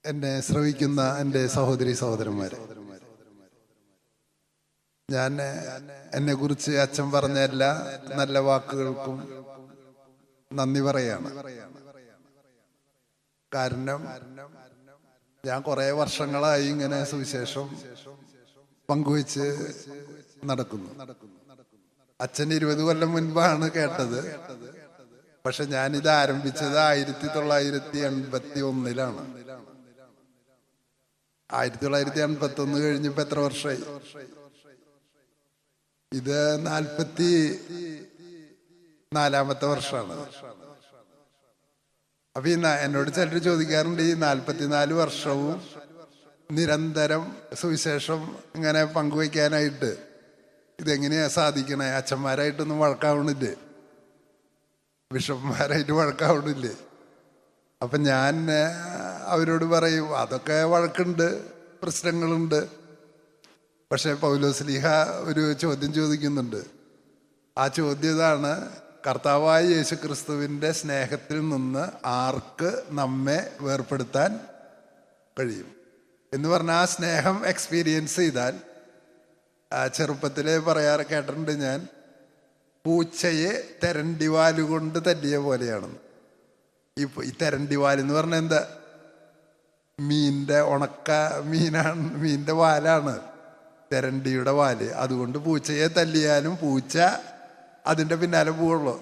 എന്നെ ശ്രവിക്കുന്ന എൻ്റെ സഹോദരി സഹോദരന്മാരെ, ഞാൻ എന്നെ കുറിച്ച് അച്ഛൻ പറഞ്ഞ എല്ലാ നല്ല വാക്കുകൾക്കും നന്ദി പറയാണ്. കാരണം ഞാൻ കുറെ വർഷങ്ങളായി ഇങ്ങനെ സുവിശേഷം പങ്കുവെച്ച് നടക്കുന്നു. അച്ഛൻ 20 കൊല്ലം മുൻപാണ് കേട്ടത്. പക്ഷെ ഞാനിത് ആരംഭിച്ചത് 1981 1981 കഴിഞ്ഞിപ്പോ എത്ര വർഷമായി? ഇത് 44ാമത്തെ വർഷമാണ്. അപ്പൊ എന്നോട് ചിലർ ചോദിക്കാറുണ്ട്, ഈ 44 വർഷവും നിരന്തരം സുവിശേഷം ഇങ്ങനെ പങ്കുവയ്ക്കാനായിട്ട് ഇതെങ്ങനെയാ സാധിക്കണേ? അച്ഛന്മാരായിട്ടൊന്നും വഴക്കാവണില്ലേ? ബിഷപ്പുമാരായിട്ട് വഴക്കാവണില്ലേ? അപ്പൊ ഞാൻ അവരോട് പറയും, അതൊക്കെ വഴക്കുണ്ട്, പ്രശ്നങ്ങളുണ്ട്. പക്ഷെ പൗലോസ്ലീഹ ഒരു ചോദ്യം ചോദിക്കുന്നുണ്ട്. ആ ചോദ്യം ഇതാണ്: കർത്താവായ യേശു ക്രിസ്തുവിൻ്റെ സ്നേഹത്തിൽ നിന്ന് ആർക്ക് നമ്മെ വേർപെടുത്താൻ കഴിയും എന്ന് പറഞ്ഞാൽ, ആ സ്നേഹം എക്സ്പീരിയൻസ് ചെയ്താൽ, ചെറുപ്പത്തിലെ പറയാറ് കേട്ടിട്ടുണ്ട് ഞാൻ, പൂച്ചയെ തെരണ്ടിവാലുകൊണ്ട് തല്ലിയ പോലെയാണെന്ന്. ഈ തെരണ്ടിവാൽ എന്ന് പറഞ്ഞാൽ എന്താ? ഉണക്ക മീനാണ്, മീനിന്റെ വാലാണ് തെരണ്ടിയുടെ വാല്. അതുകൊണ്ട് പൂച്ചയെ തല്ലിയാലും പൂച്ച അതിൻ്റെ പിന്നാലെ പോവുള്ളൂ.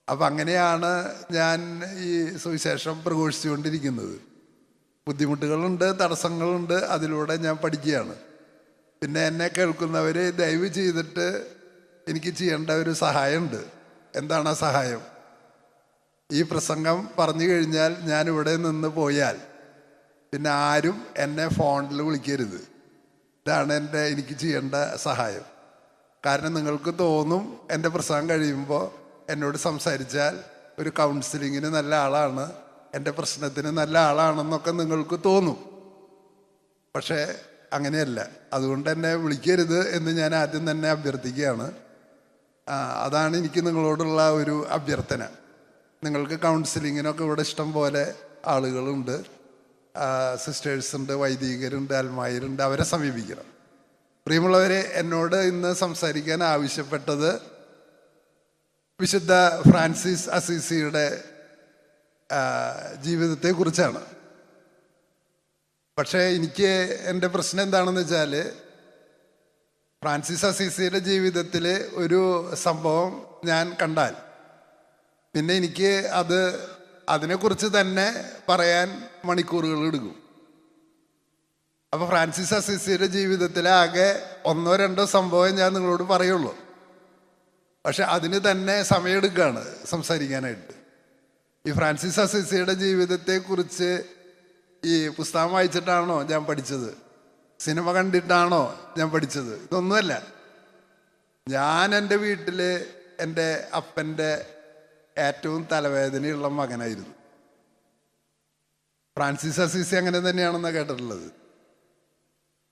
അപ്പം അങ്ങനെയാണ് ഞാൻ ഈ സുവിശേഷം പ്രഘോഷിച്ചുകൊണ്ടിരിക്കുന്നത്. ബുദ്ധിമുട്ടുകളുണ്ട്, തടസ്സങ്ങളുണ്ട്, അതിലൂടെ ഞാൻ പഠിക്കുകയാണ്. പിന്നെ എന്നെ കേൾക്കുന്നവർ ദയവ് ചെയ്തിട്ട് എനിക്ക് ചെയ്യേണ്ട ഒരു സഹായമുണ്ട്. എന്താണ് ആ സഹായം? ഈ പ്രസംഗം പറഞ്ഞു കഴിഞ്ഞാൽ ഞാൻ ഇവിടെ നിന്ന് പോയാൽ പിന്നെ ആരും എന്നെ ഫോണിൽ വിളിക്കരുത്. ഇതാണ് എനിക്ക് ചെയ്യേണ്ട സഹായം. കാരണം നിങ്ങൾക്ക് തോന്നും എൻ്റെ പ്രസംഗം കഴിയുമ്പോൾ എന്നോട് സംസാരിച്ചാൽ ഒരു കൗൺസിലിങ്ങിന് നല്ല ആളാണ്, എൻ്റെ പ്രശ്നത്തിന് നല്ല ആളാണെന്നൊക്കെ നിങ്ങൾക്ക് തോന്നും. പക്ഷേ അങ്ങനെയല്ല. അതുകൊണ്ട് എന്നെ വിളിക്കരുത് എന്ന് ഞാൻ ആദ്യം തന്നെ അഭ്യർത്ഥിക്കുകയാണ്. അതാണ് എനിക്ക് നിങ്ങളോടുള്ള ഒരു അഭ്യർത്ഥന. നിങ്ങൾക്ക് കൗൺസിലിങ്ങിനൊക്കെ ഇവിടെ ഇഷ്ടം പോലെ ആളുകളുണ്ട്, സിസ്റ്റേഴ്സുണ്ട്, വൈദികരുണ്ട്, അൽമായരുണ്ട്. അവരെ സമീപിക്കണം. പ്രിയമുള്ളവരെ, എന്നോട് ഇന്ന് സംസാരിക്കാൻ ആവശ്യപ്പെട്ടത് വിശുദ്ധ ഫ്രാൻസിസ് അസീസിയുടെ ജീവിതത്തെക്കുറിച്ചാണ്. പക്ഷേ എനിക്ക് എൻ്റെ പ്രശ്നം എന്താണെന്ന് വെച്ചാൽ, ഫ്രാൻസിസ് അസീസിയുടെ ജീവിതത്തിൽ ഒരു സംഭവം ഞാൻ കണ്ടാൽ പിന്നെ എനിക്ക് അതിനെക്കുറിച്ച് തന്നെ പറയാൻ മണിക്കൂറുകൾ എടുക്കും. അപ്പോൾ ഫ്രാൻസിസ് അസീസിയുടെ ജീവിതത്തിലെ ആകെ 1-2 സംഭവം ഞാൻ നിങ്ങളോട് പറയുള്ളൂ. പക്ഷെ അതിന് തന്നെ സമയമെടുക്കുകയാണ് സംസാരിക്കാനായിട്ട്. ഈ ഫ്രാൻസിസ് അസീസിയുടെ ജീവിതത്തെക്കുറിച്ച് ഈ പുസ്തകം വായിച്ചിട്ടാണോ ഞാൻ പഠിച്ചത്? സിനിമ കണ്ടിട്ടാണോ ഞാൻ പഠിച്ചത്? ഇതൊന്നുമല്ല. ഞാൻ എൻ്റെ വീട്ടിൽ എൻ്റെ അപ്പൻ്റെ ഏറ്റവും തലവേദനയുള്ള മകനായിരുന്നു. ഫ്രാൻസിസ് അസീസി അങ്ങനെ തന്നെയാണെന്നാണ് കേട്ടിട്ടുള്ളത്.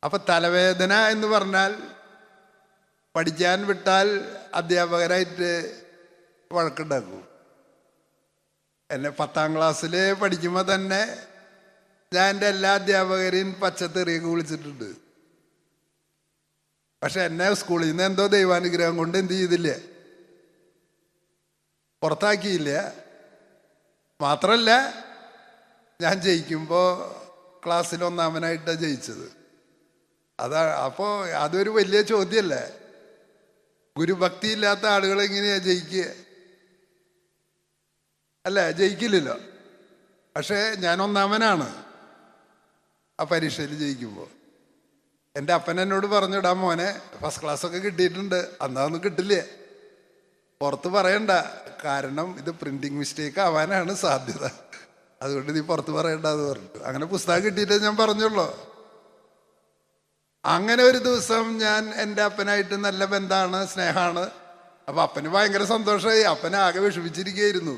അപ്പം തലവേദന എന്ന് പറഞ്ഞാൽ പഠിക്കാൻ വിട്ടാൽ അധ്യാപകരായിട്ട് വഴക്കുണ്ടാക്കും. എന്നെ 10ാം ക്ലാസ്സിൽ പഠിക്കുമ്പോൾ തന്നെ ഞാൻ എൻ്റെ എല്ലാ അധ്യാപകരെയും പച്ചത്തെറിയൊക്കെ വിളിച്ചിട്ടുണ്ട്. പക്ഷെ എന്നെ സ്കൂളിൽ നിന്ന് എന്തോ ദൈവാനുഗ്രഹം കൊണ്ട് എന്ത് ചെയ്തില്ല, പുറത്താക്കിയില്ല. മാത്രമല്ല, ഞാൻ ജയിക്കുമ്പോൾ ക്ലാസ്സിൽ 1ാമനായിട്ടാണ് ജയിച്ചത്. അപ്പോൾ അതൊരു വലിയ ചോദ്യമല്ലേ? ഗുരുഭക്തി ഇല്ലാത്ത ആളുകൾ എങ്ങനെയാ ജയിക്കുക? അല്ല, ജയിക്കില്ലല്ലോ. പക്ഷേ ഞാൻ 1ാമനാണ് ആ പരീക്ഷയിൽ ജയിക്കുമ്പോൾ. എൻ്റെ അപ്പൻ എന്നോട് പറഞ്ഞിടാ, മോനെ ഫസ്റ്റ് ക്ലാസ്സൊക്കെ കിട്ടിയിട്ടുണ്ട്, അന്നൊന്നും കിട്ടില്ലേ, പുറത്ത് പറയണ്ട, കാരണം ഇത് പ്രിന്റിങ് മിസ്റ്റേക്ക് ആവാനാണ് സാധ്യത, അതുകൊണ്ട് നീ പുറത്ത് പറയണ്ട എന്ന് പറഞ്ഞു. അങ്ങനെ പുസ്തകം കിട്ടിയിട്ടേ ഞാൻ പറഞ്ഞുള്ളൂ. അങ്ങനെ ഒരു ദിവസം ഞാൻ എൻ്റെ അപ്പനായിട്ട് നല്ല ബന്ധമാണ്, സ്നേഹമാണ്. അപ്പം അപ്പന് ഭയങ്കര സന്തോഷമായി. അപ്പനെ ആകെ വിഷമിച്ചിരിക്കുകയായിരുന്നു.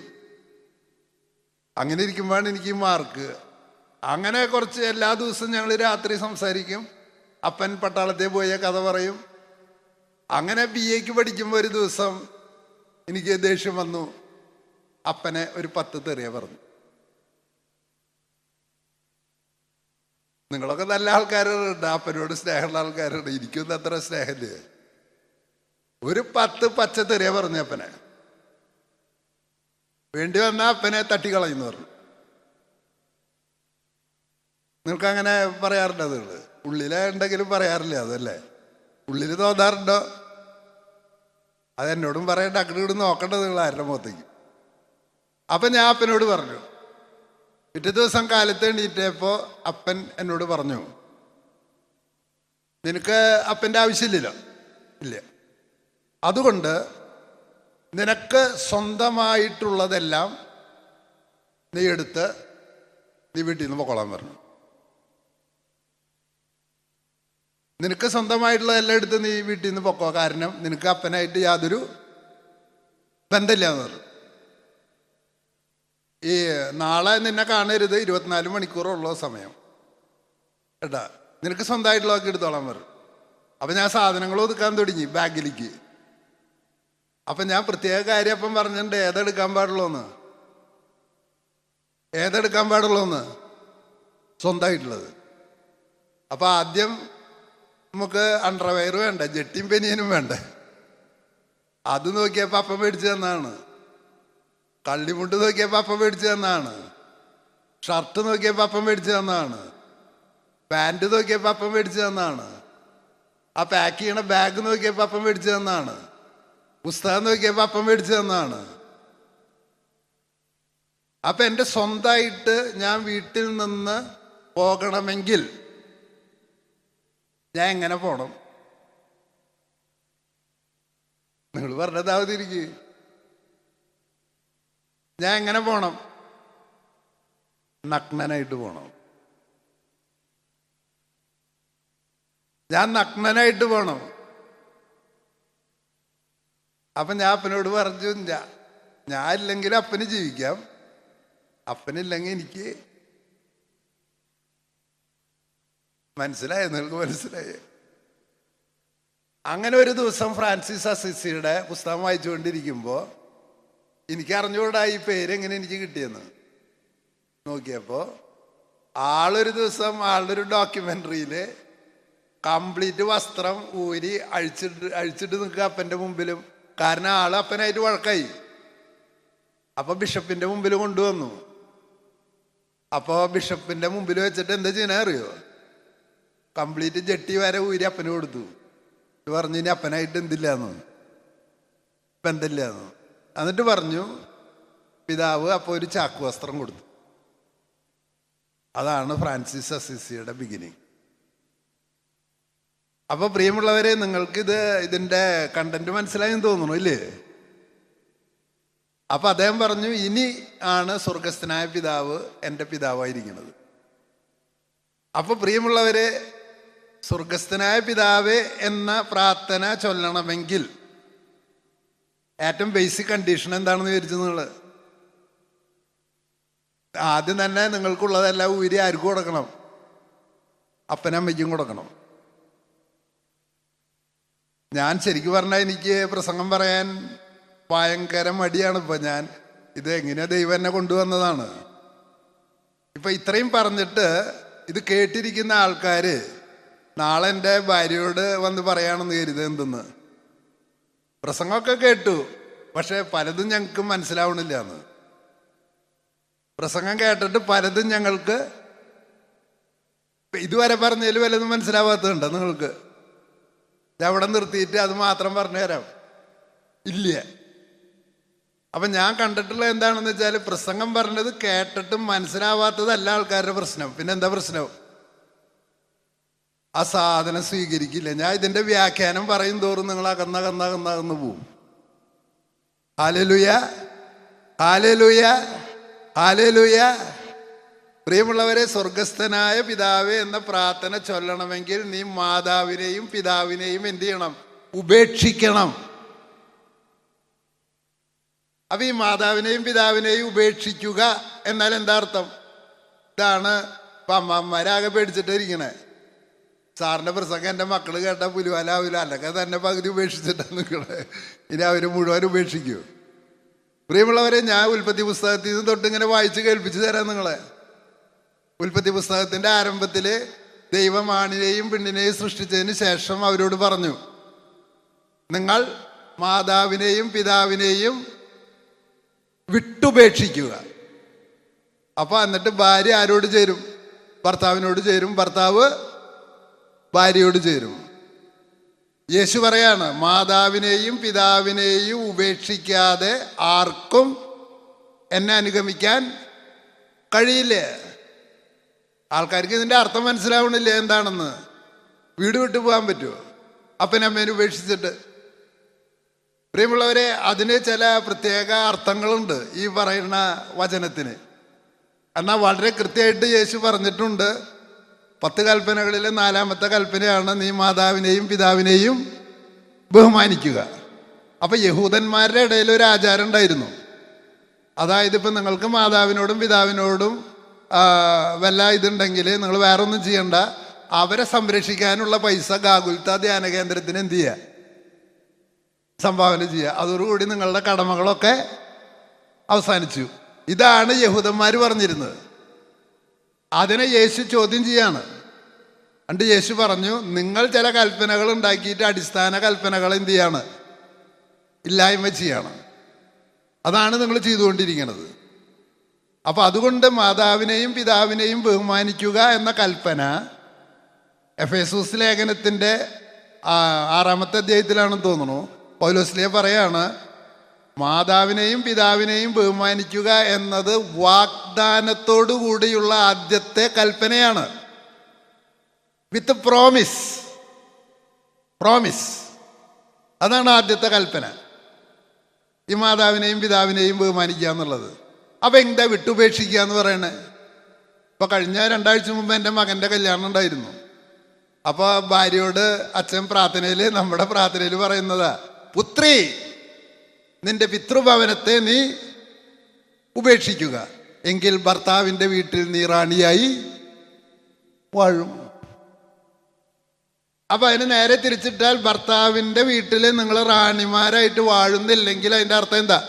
അങ്ങനെ ഇരിക്കുമ്പോഴാണ് എനിക്ക് മാർക്ക്. അങ്ങനെ കുറച്ച് എല്ലാ ദിവസവും ഞങ്ങൾ രാത്രി സംസാരിക്കും. അപ്പൻ പട്ടാളത്തിൽ പോയ കഥ പറയും. അങ്ങനെ BA പഠിക്കുമ്പോൾ ഒരു ദിവസം എനിക്ക് ദേഷ്യം വന്നു. അപ്പനെ ഒരു 10 തെറിയ പറഞ്ഞു. നിങ്ങളൊക്കെ നല്ല ആൾക്കാരുണ്ട്, അപ്പനോട് സ്നേഹമുള്ള ആൾക്കാരുണ്ട്. എനിക്കൊന്നും അത്ര സ്നേഹമില്ല. ഒരു 10 പച്ചത്തെറിയ പറഞ്ഞു അപ്പനെ. വേണ്ടി വന്ന അപ്പനെ തട്ടിക്കളയുന്നു പറഞ്ഞു. നിങ്ങൾക്ക് അങ്ങനെ പറയാറുണ്ട്? അതുകൾ ഉള്ളിലെ ഉണ്ടെങ്കിലും പറയാറില്ല അതല്ലേ? ഉള്ളിൽ തോന്നാറുണ്ടോ? അതെന്നോടും പറയണ്ട, അങ്ങോട്ട് നോക്കേണ്ടത് നിങ്ങൾ ആരുടെ മുഖത്തേക്ക്. അപ്പം ഞാൻ അപ്പനോട് പറഞ്ഞു. പിറ്റേ ദിവസം കാലത്ത് എണീറ്റപ്പോൾ അപ്പൻ എന്നോട് പറഞ്ഞു, നിനക്ക് അപ്പൻ്റെ ആവശ്യമില്ലല്ലോ. ഇല്ല. അതുകൊണ്ട് നിനക്ക് സ്വന്തമായിട്ടുള്ളതെല്ലാം നീ എടുത്ത് നീ വീട്ടിൽ നിന്ന് പൊക്കോളാൻ പറഞ്ഞു. നിനക്ക് സ്വന്തമായിട്ടുള്ളതെല്ലാം എടുത്ത് നീ വീട്ടിൽ നിന്ന് പൊക്കോ, കാരണം നിനക്ക് അപ്പനായിട്ട് യാതൊരു ബന്ധമില്ല എന്ന് പറഞ്ഞു. ഈ നാളെ നിന്നെ കാണരുത്, 24 മണിക്കൂറുള്ള സമയം കേട്ടാ, നിനക്ക് സ്വന്തമായിട്ടുള്ളതൊക്കെ എടുത്തോളാൻ പറഞ്ഞു. അപ്പം ഞാൻ സാധനങ്ങൾ ഒതുക്കാൻ തുടങ്ങി ബാഗിലേക്ക്. അപ്പം ഞാൻ പ്രത്യേക കാര്യം അപ്പം പറഞ്ഞിട്ടുണ്ട്, ഏതെടുക്കാൻ പാടുള്ളൂന്ന്. ഏതെടുക്കാൻ പാടുള്ളൂന്ന്? സ്വന്തമായിട്ടുള്ളത്. അപ്പം ആദ്യം നമുക്ക് അണ്ടർവെയർ വേണ്ട, ജെട്ടിയും പെനിയനും വേണ്ട. അത് നോക്കിയപ്പോൾ അപ്പം മേടിച്ചു തന്നാണ്. കള്ളിമുണ്ട് നോക്കിയപ്പോൾ അപ്പം മേടിച്ചു തന്നാണ്. ഷർട്ട് നോക്കിയപ്പോൾ അപ്പം മേടിച്ചു തന്നാണ്. പാൻറ് നോക്കിയപ്പോൾ അപ്പം മേടിച്ചു തന്നാണ്. ആ പാക്ക് ചെയ്യണ ബാഗ് നോക്കിയപ്പോൾ അപ്പം മേടിച്ചു തന്നാണ്. പുസ്തകം നോക്കിയപ്പോൾ അപ്പം മേടിച്ചു തന്നാണ്. അപ്പം എൻ്റെ സ്വന്തമായിട്ട് ഞാൻ വീട്ടിൽ നിന്ന് പോകണമെങ്കിൽ ഞാൻ എങ്ങനെ പോണം? നിങ്ങൾ പറഞ്ഞതാവതിരിക്കുക. ഞാൻ എങ്ങനെ പോണം? നഗ്നനായിട്ട് പോണം. ഞാൻ നഗ്നനായിട്ട് പോണം. അപ്പം ഞാൻ അപ്പനോട് പറഞ്ഞു, ഞാൻ ഇല്ലെങ്കിൽ അപ്പന് ജീവിക്കാം, അപ്പനില്ലെങ്കിൽ എനിക്ക്. മനസ്സിലായോ? നിങ്ങൾക്ക് മനസ്സിലായേ? അങ്ങനെ ഒരു ദിവസം ഫ്രാൻസിസ് അസിസിയുടെ പുസ്തകം വായിച്ചുകൊണ്ടിരിക്കുമ്പോൾ എനിക്ക് അറിഞ്ഞുകൂടാ ഈ പേരെങ്ങനെ എനിക്ക് കിട്ടിയെന്ന്. നോക്കിയപ്പോൾ ആളൊരു ദിവസം ആളുടെ ഒരു ഡോക്യുമെൻ്ററിയിൽ കംപ്ലീറ്റ് വസ്ത്രം ഊരി അഴിച്ചിട്ട് നിൽക്കുക അപ്പൻ്റെ മുമ്പിലും. കാരണം ആൾ അപ്പനായിട്ട് വഴക്കായി. അപ്പോൾ ബിഷപ്പിൻ്റെ മുമ്പിൽ കൊണ്ടുവന്നു. അപ്പോൾ ബിഷപ്പിൻ്റെ മുമ്പിൽ വെച്ചിട്ട് എന്താ ചെയ്യണേ അറിയോ? കംപ്ലീറ്റ് ജെട്ടി വരെ ഊരി അപ്പന് കൊടുത്തു. പറഞ്ഞു ഇനി അപ്പനായിട്ട് എന്തില്ലാന്ന്, ഇപ്പം എന്തില്ലാന്ന്. എന്നിട്ട് പറഞ്ഞു പിതാവ് അപ്പോൾ ഒരു ചാക്കു വസ്ത്രം കൊടുത്തു. അതാണ് ഫ്രാൻസിസ് അസിസിയുടെ ബിഗിനിങ്. അപ്പോൾ പ്രിയമുള്ളവരെ, ഇതിൻ്റെ കണ്ടന്റ് മനസ്സിലായെന്ന് തോന്നുന്നു ഇല്ലേ? അപ്പം അദ്ദേഹം പറഞ്ഞു, ഇനി ആണ് സ്വർഗസ്ഥനായ പിതാവ് എൻ്റെ പിതാവായിരിക്കുന്നത്. അപ്പോൾ പ്രിയമുള്ളവരെ, സ്വർഗസ്ഥനായ പിതാവേ എന്ന പ്രാർത്ഥന ചൊല്ലണമെങ്കിൽ ഏറ്റവും ബേസിക് കണ്ടീഷൻ എന്താണെന്ന് വിചാരിച്ചു നിങ്ങൾ? ആദ്യം തന്നെ നിങ്ങൾക്കുള്ളതെല്ലാം ഊരി ആർക്കും കൊടുക്കണം? അപ്പനമ്മയ്ക്കും കൊടുക്കണം. ഞാൻ ശരിക്കും പറഞ്ഞാൽ എനിക്ക് പ്രസംഗം പറയാൻ ഭയങ്കര മടിയാണ്. ഇപ്പം ഞാൻ ഇത് എങ്ങനെ ദൈവം എന്നെ കൊണ്ടുവന്നതാണ്. ഇപ്പം ഇത്രയും പറഞ്ഞിട്ട് ഇത് കേട്ടിരിക്കുന്ന ആൾക്കാർ നാളെ എൻ്റെ ഭാര്യയോട് വന്ന് പറയാണെന്ന് കരുത്. എന്തെന്ന് പ്രസംഗമൊക്കെ കേട്ടു, പക്ഷെ പലതും ഞങ്ങൾക്ക് മനസ്സിലാവണില്ല എന്ന്. പ്രസംഗം കേട്ടിട്ട് പലതും ഞങ്ങൾക്ക് ഇതുവരെ പറഞ്ഞതിൽ വല്ലതും മനസ്സിലാവാത്തതുണ്ടോ നിങ്ങൾക്ക്? അവിടെ നിർത്തിയിട്ട് അത് മാത്രം പറഞ്ഞു തരാം. ഇല്ല. അപ്പം ഞാൻ കണ്ടിട്ടുള്ള എന്താണെന്ന് വെച്ചാൽ, പ്രസംഗം പറഞ്ഞത് കേട്ടിട്ടും മനസ്സിലാവാത്തതല്ല ആൾക്കാരുടെ പ്രശ്നം. പിന്നെ എന്താ പ്രശ്നം? ആ സാധനം സ്വീകരിക്കില്ല. ഞാൻ ഇതിൻ്റെ വ്യാഖ്യാനം പറയും തോറും നിങ്ങൾ അകന്ന് പോവും. ഹല്ലേലൂയ, ഹല്ലേലൂയ, ഹല്ലേലൂയ. പ്രിയമുള്ളവരെ, സ്വർഗസ്ഥനായ പിതാവേ എന്ന പ്രാർത്ഥന ചൊല്ലണമെങ്കിൽ നീ മാതാവിനെയും പിതാവിനെയും എന്ത് ചെയ്യണം? ഉപേക്ഷിക്കണം. അപ്പം ഈ മാതാവിനെയും പിതാവിനെയും ഉപേക്ഷിക്കുക എന്നാൽ എന്താ അർത്ഥം? ഇതാണ് ഇപ്പം അമ്മമാരാകെ പേടിച്ചിട്ടിരിക്കണേ. സാറിൻ്റെ പ്രസംഗം എൻ്റെ മക്കൾ കേട്ടാൽ പുലുവാലാവില്ല, അല്ലെങ്കിൽ തന്നെ പകുതി ഉപേക്ഷിച്ചിട്ടാണ് നിൽക്കണേ. ഇനി അവർ മുഴുവൻ ഉപേക്ഷിക്കൂ. പ്രിയമുള്ളവരെ, ഞാൻ ഉൽപ്പത്തി പുസ്തകത്തിൽ നിന്ന് തൊട്ട് ഇങ്ങനെ വായിച്ച് കേൾപ്പിച്ച് തരാം നിങ്ങളെ. ഉൽപ്പത്തി പുസ്തകത്തിൻ്റെ ആരംഭത്തിൽ ദൈവം ആണിനെയും പെണ്ണിനെയും സൃഷ്ടിച്ചതിന് ശേഷം അവരോട് പറഞ്ഞു, നിങ്ങൾ മാതാവിനെയും പിതാവിനെയും വിട്ടുപേക്ഷിക്കുക. അപ്പോൾ എന്നിട്ട് ഭാര്യ ആരോട് ചേരും? ഭർത്താവിനോട് ചേരും, ഭർത്താവ് ഭാര്യയോട് ചേരും. യേശു പറയാണ്, മാതാവിനെയും പിതാവിനെയും ഉപേക്ഷിക്കാതെ ആർക്കും എന്നെ അനുഗമിക്കാൻ കഴിയില്ല. ആൾക്കാർക്ക് ഇതിൻ്റെ അർത്ഥം മനസ്സിലാവണില്ല എന്താണെന്ന്. വീട് വിട്ടു പോകാൻ പറ്റുമോ അപ്പനമ്മേനെ ഉപേക്ഷിച്ചിട്ട്? പ്രിയമുള്ളവരെ, അതിന് ചില പ്രത്യേക അർത്ഥങ്ങളുണ്ട് ഈ പറയുന്ന വചനത്തിന്. എന്നാൽ വളരെ കൃത്യമായിട്ട് യേശു പറഞ്ഞിട്ടുണ്ട്. 10 കൽപ്പനകളിലെ 4-ാമത്തെ കൽപ്പനയാണ് നീ മാതാവിനെയും പിതാവിനെയും ബഹുമാനിക്കുക. അപ്പം യഹൂദന്മാരുടെ ഇടയിൽ ഒരു ആചാരം ഉണ്ടായിരുന്നു. അതായത് ഇപ്പം നിങ്ങൾക്ക് മാതാവിനോടും പിതാവിനോടും വല്ല ഇതുണ്ടെങ്കിൽ നിങ്ങൾ വേറെ ഒന്നും ചെയ്യണ്ട, അവരെ സംരക്ഷിക്കാനുള്ള പൈസ ഗാഗുൽത്ത ധ്യാന കേന്ദ്രത്തിന് എന്ത് ചെയ്യുക? സംഭാവന ചെയ്യുക. അതോടുകൂടി നിങ്ങളുടെ കടമകളൊക്കെ അവസാനിച്ചു. ഇതാണ് യഹൂദന്മാർ പറഞ്ഞിരുന്നത്. അതിനെ യേശു ചോദ്യം ചെയ്യാണ്. എന്നിട്ട് യേശു പറഞ്ഞു, നിങ്ങൾ ചില കൽപ്പനകൾ ഉണ്ടാക്കിയിട്ട് അടിസ്ഥാന കൽപ്പനകൾ എന്ത് ചെയ്യാണ്? ഇല്ലായ്മ ചെയ്യണം. അതാണ് നിങ്ങൾ ചെയ്തുകൊണ്ടിരിക്കുന്നത്. അപ്പം അതുകൊണ്ട് മാതാവിനെയും പിതാവിനെയും ബഹുമാനിക്കുക എന്ന കൽപ്പന എഫേസൂസ് ലേഖനത്തിൻ്റെ 6-ാമത്തെ അധ്യായത്തിലാണെന്ന് തോന്നുന്നു. പൗലോസ്ലീഹ പറയാണ്, മാതാവിനെയും പിതാവിനെയും ബഹുമാനിക്കുക എന്നത് വാഗ്ദാനത്തോടു കൂടിയുള്ള ആദ്യത്തെ കൽപ്പനയാണ്. വിത്ത് പ്രോമിസ്. അതാണ് ആദ്യത്തെ കൽപ്പന, ഈ മാതാവിനെയും പിതാവിനെയും ബഹുമാനിക്കുക എന്നുള്ളത്. അപ്പം എന്താ വിട്ടുപേക്ഷിക്കുക എന്ന് പറയണേ? ഇപ്പം കഴിഞ്ഞ 2 ആഴ്ച മുമ്പ് എൻ്റെ മകൻ്റെ കല്യാണം ഉണ്ടായിരുന്നു. അപ്പോൾ ഭാര്യയോട് അച്ഛൻ പ്രാർത്ഥനയിൽ, നമ്മുടെ പ്രാർത്ഥനയിൽ പറയുന്നതാ, പുത്രി നിന്റെ പിതൃഭവനത്തെ നീ ഉപേക്ഷിക്കുക, എങ്കിൽ ഭർത്താവിൻ്റെ വീട്ടിൽ നീ റാണിയായി വാഴും. അപ്പം അതിന് നേരെ തിരിച്ചിട്ടാൽ, ഭർത്താവിൻ്റെ വീട്ടിൽ നിങ്ങൾ റാണിമാരായിട്ട് വാഴുന്നില്ലെങ്കിൽ അതിൻ്റെ അർത്ഥം എന്താ?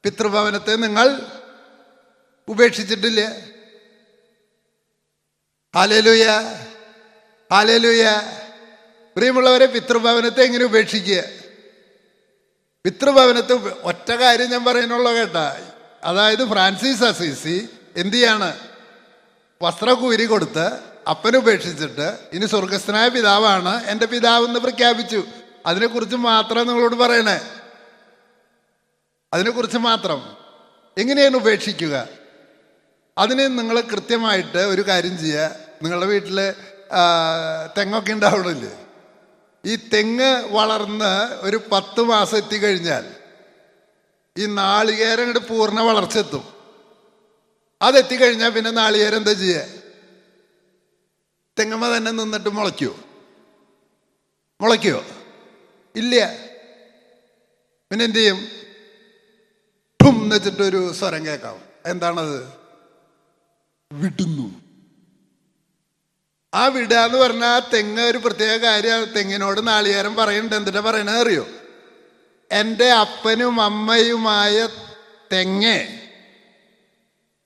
പിതൃഭവനത്തെ നിങ്ങൾ ഉപേക്ഷിച്ചിട്ടില്ല. Hallelujah, hallelujah. പ്രിയമുള്ളവരെ, പിതൃഭവനത്തെ എങ്ങനെ ഉപേക്ഷിക്കുക? പിതൃഭവനത്തെ ഒറ്റ കാര്യം ഞാൻ പറയുന്നുള്ളൂ കേട്ടാ. അതായത് ഫ്രാൻസിസ് അസീസി എന്ത് ചെയ്യാണ്? വസ്ത്രകൂരി കൊടുത്ത് അപ്പനുപേക്ഷിച്ചിട്ട് ഇനി സ്വർഗസ്ഥനായ പിതാവാണ് എൻ്റെ പിതാവെന്ന് പ്രഖ്യാപിച്ചു. അതിനെക്കുറിച്ച് മാത്രം നിങ്ങളോട് പറയണേ, അതിനെക്കുറിച്ച് മാത്രം. എങ്ങനെയാണ് ഉപേക്ഷിക്കുക? അതിന് നിങ്ങൾ കൃത്യമായിട്ട് ഒരു കാര്യം ചെയ്യുക. നിങ്ങളുടെ വീട്ടിൽ തെങ്ങൊക്കെ ഉണ്ടാവണില്ലേ? ഈ തെങ്ങ് വളർന്ന് ഒരു 10 മാസം എത്തിക്കഴിഞ്ഞാൽ ഈ നാളികേരം ഇങ്ങോട്ട് പൂർണ്ണ വളർച്ച എത്തും. അതെത്തിക്കഴിഞ്ഞാൽ പിന്നെ നാളികേരം എന്താ ചെയ്യുക? തെങ്ങമ്മ തന്നെ നിന്നിട്ട് മുളയ്ക്കുമോ? ഇല്ല. പിന്നെ എന്തു ചെയ്യും? ഠും എന്ന് വെച്ചിട്ടൊരു സ്വരം കേൾക്കാം. എന്താണത്? വിടുന്നു. ആ വിടുക എന്ന് പറഞ്ഞാൽ ആ തെങ്ങ് ഒരു പ്രത്യേക കാര്യമാണ്. തെങ്ങിനോട് നാളികേരം പറയുന്നുണ്ട്. എന്തിനാ പറയണത് അറിയോ? എൻ്റെ അപ്പനും അമ്മയുമായ തെങ്ങ്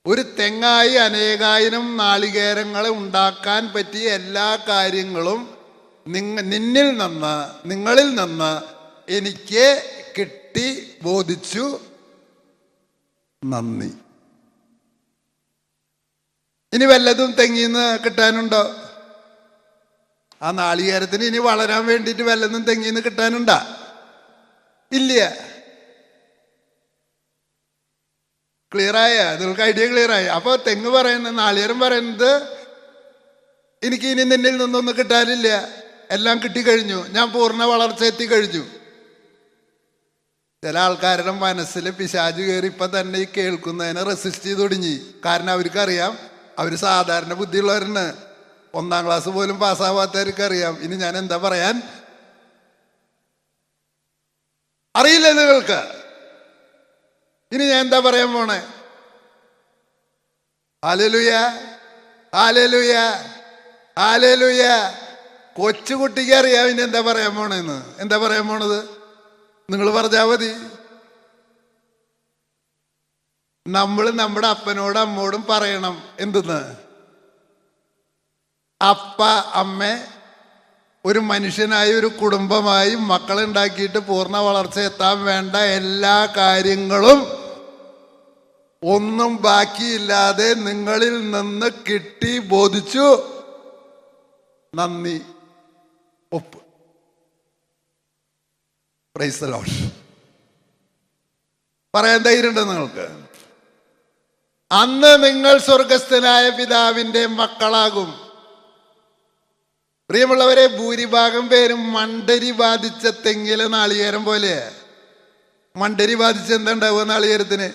ഒരു തെങ്ങായി അനേകായിരം നാളികേരങ്ങളെ ഉണ്ടാക്കാൻ പറ്റിയ എല്ലാ കാര്യങ്ങളും നിങ്ങളിൽ നിന്ന് എനിക്ക് കിട്ടി, ബോധിച്ചു. നന്ദി. ഇനി വല്ലതും തെങ്ങിന്ന് കിട്ടാനുണ്ടോ? ആ നാളികേരത്തിന് ഇനി വളരാൻ വേണ്ടിയിട്ട് വല്ലതും തെങ്ങിന്ന് കിട്ടാനുണ്ടോ? ഇല്ല. ക്ലിയറായ? നിങ്ങൾക്ക് ഐഡിയ ക്ലിയറായി? അപ്പോൾ തെങ്ങ് പറയുന്നത്, നാളികേരം പറയുന്നത്, എനിക്ക് ഇനി നിന്നിൽ നിന്നൊന്നും കിട്ടാനില്ല, എല്ലാം കിട്ടിക്കഴിഞ്ഞു, ഞാൻ പൂർണ്ണ വളർച്ച എത്തിക്കഴിഞ്ഞു. ചില ആൾക്കാരുടെ മനസ്സിൽ പിശാച് കയറി ഇപ്പം തന്നെ ഈ കേൾക്കുന്നതിനെ റെസിസ്റ്റ് ചെയ്ത് തുടങ്ങി. കാരണം അവർക്കറിയാം, അവർ സാധാരണ ബുദ്ധിയുള്ളവരാണ്. 1-ാം ക്ലാസ് പോലും പാസ്സാവാത്തവർക്ക് അറിയാം. ഇനി ഞാൻ എന്താ പറയാൻ അറിയില്ല നിങ്ങൾക്ക്. ഇനി ഞാൻ എന്താ പറയാൻ പോണേ? ഹല്ലേലൂയ, ഹല്ലേലൂയ, ഹല്ലേലൂയ. കൊച്ചുകുട്ടിക്ക് അറിയാം ഇനി എന്താ പറയാൻ പോണേന്ന്. എന്താ പറയാൻ പോണത്? നിങ്ങൾ പറഞ്ഞാൽ മതി. നമ്മൾ നമ്മുടെ അപ്പനോടും അമ്മോടും പറയണം എന്തെന്ന്? അപ്പ അമ്മ ഒരു മനുഷ്യനായി, ഒരു കുടുംബമായി മക്കളുണ്ടാക്കിയിട്ട് പൂർണ്ണ വളർച്ച എത്താൻ വേണ്ട എല്ലാ കാര്യങ്ങളും ഒന്നും ബാക്കിയില്ലാതെ നിങ്ങളിൽ നിന്ന് കിട്ടി, ബോധിച്ചു, നന്ദി, ഒപ്പ്. Praise the Lord. പറയാൻ ധൈര്യമുണ്ടോ നിങ്ങൾക്ക്? അന്ന് നിങ്ങൾ സ്വർഗസ്ഥനായ പിതാവിൻ്റെ മക്കളാകും. പ്രിയമുള്ളവരെ, ഭൂരിഭാഗം പേരും മണ്ടരി ബാധിച്ച തെങ്ങിലെ നാളികേരം പോലെ. മണ്ടരി ബാധിച്ച് എന്താ ഉണ്ടാവുക? നാളികേരത്തിന്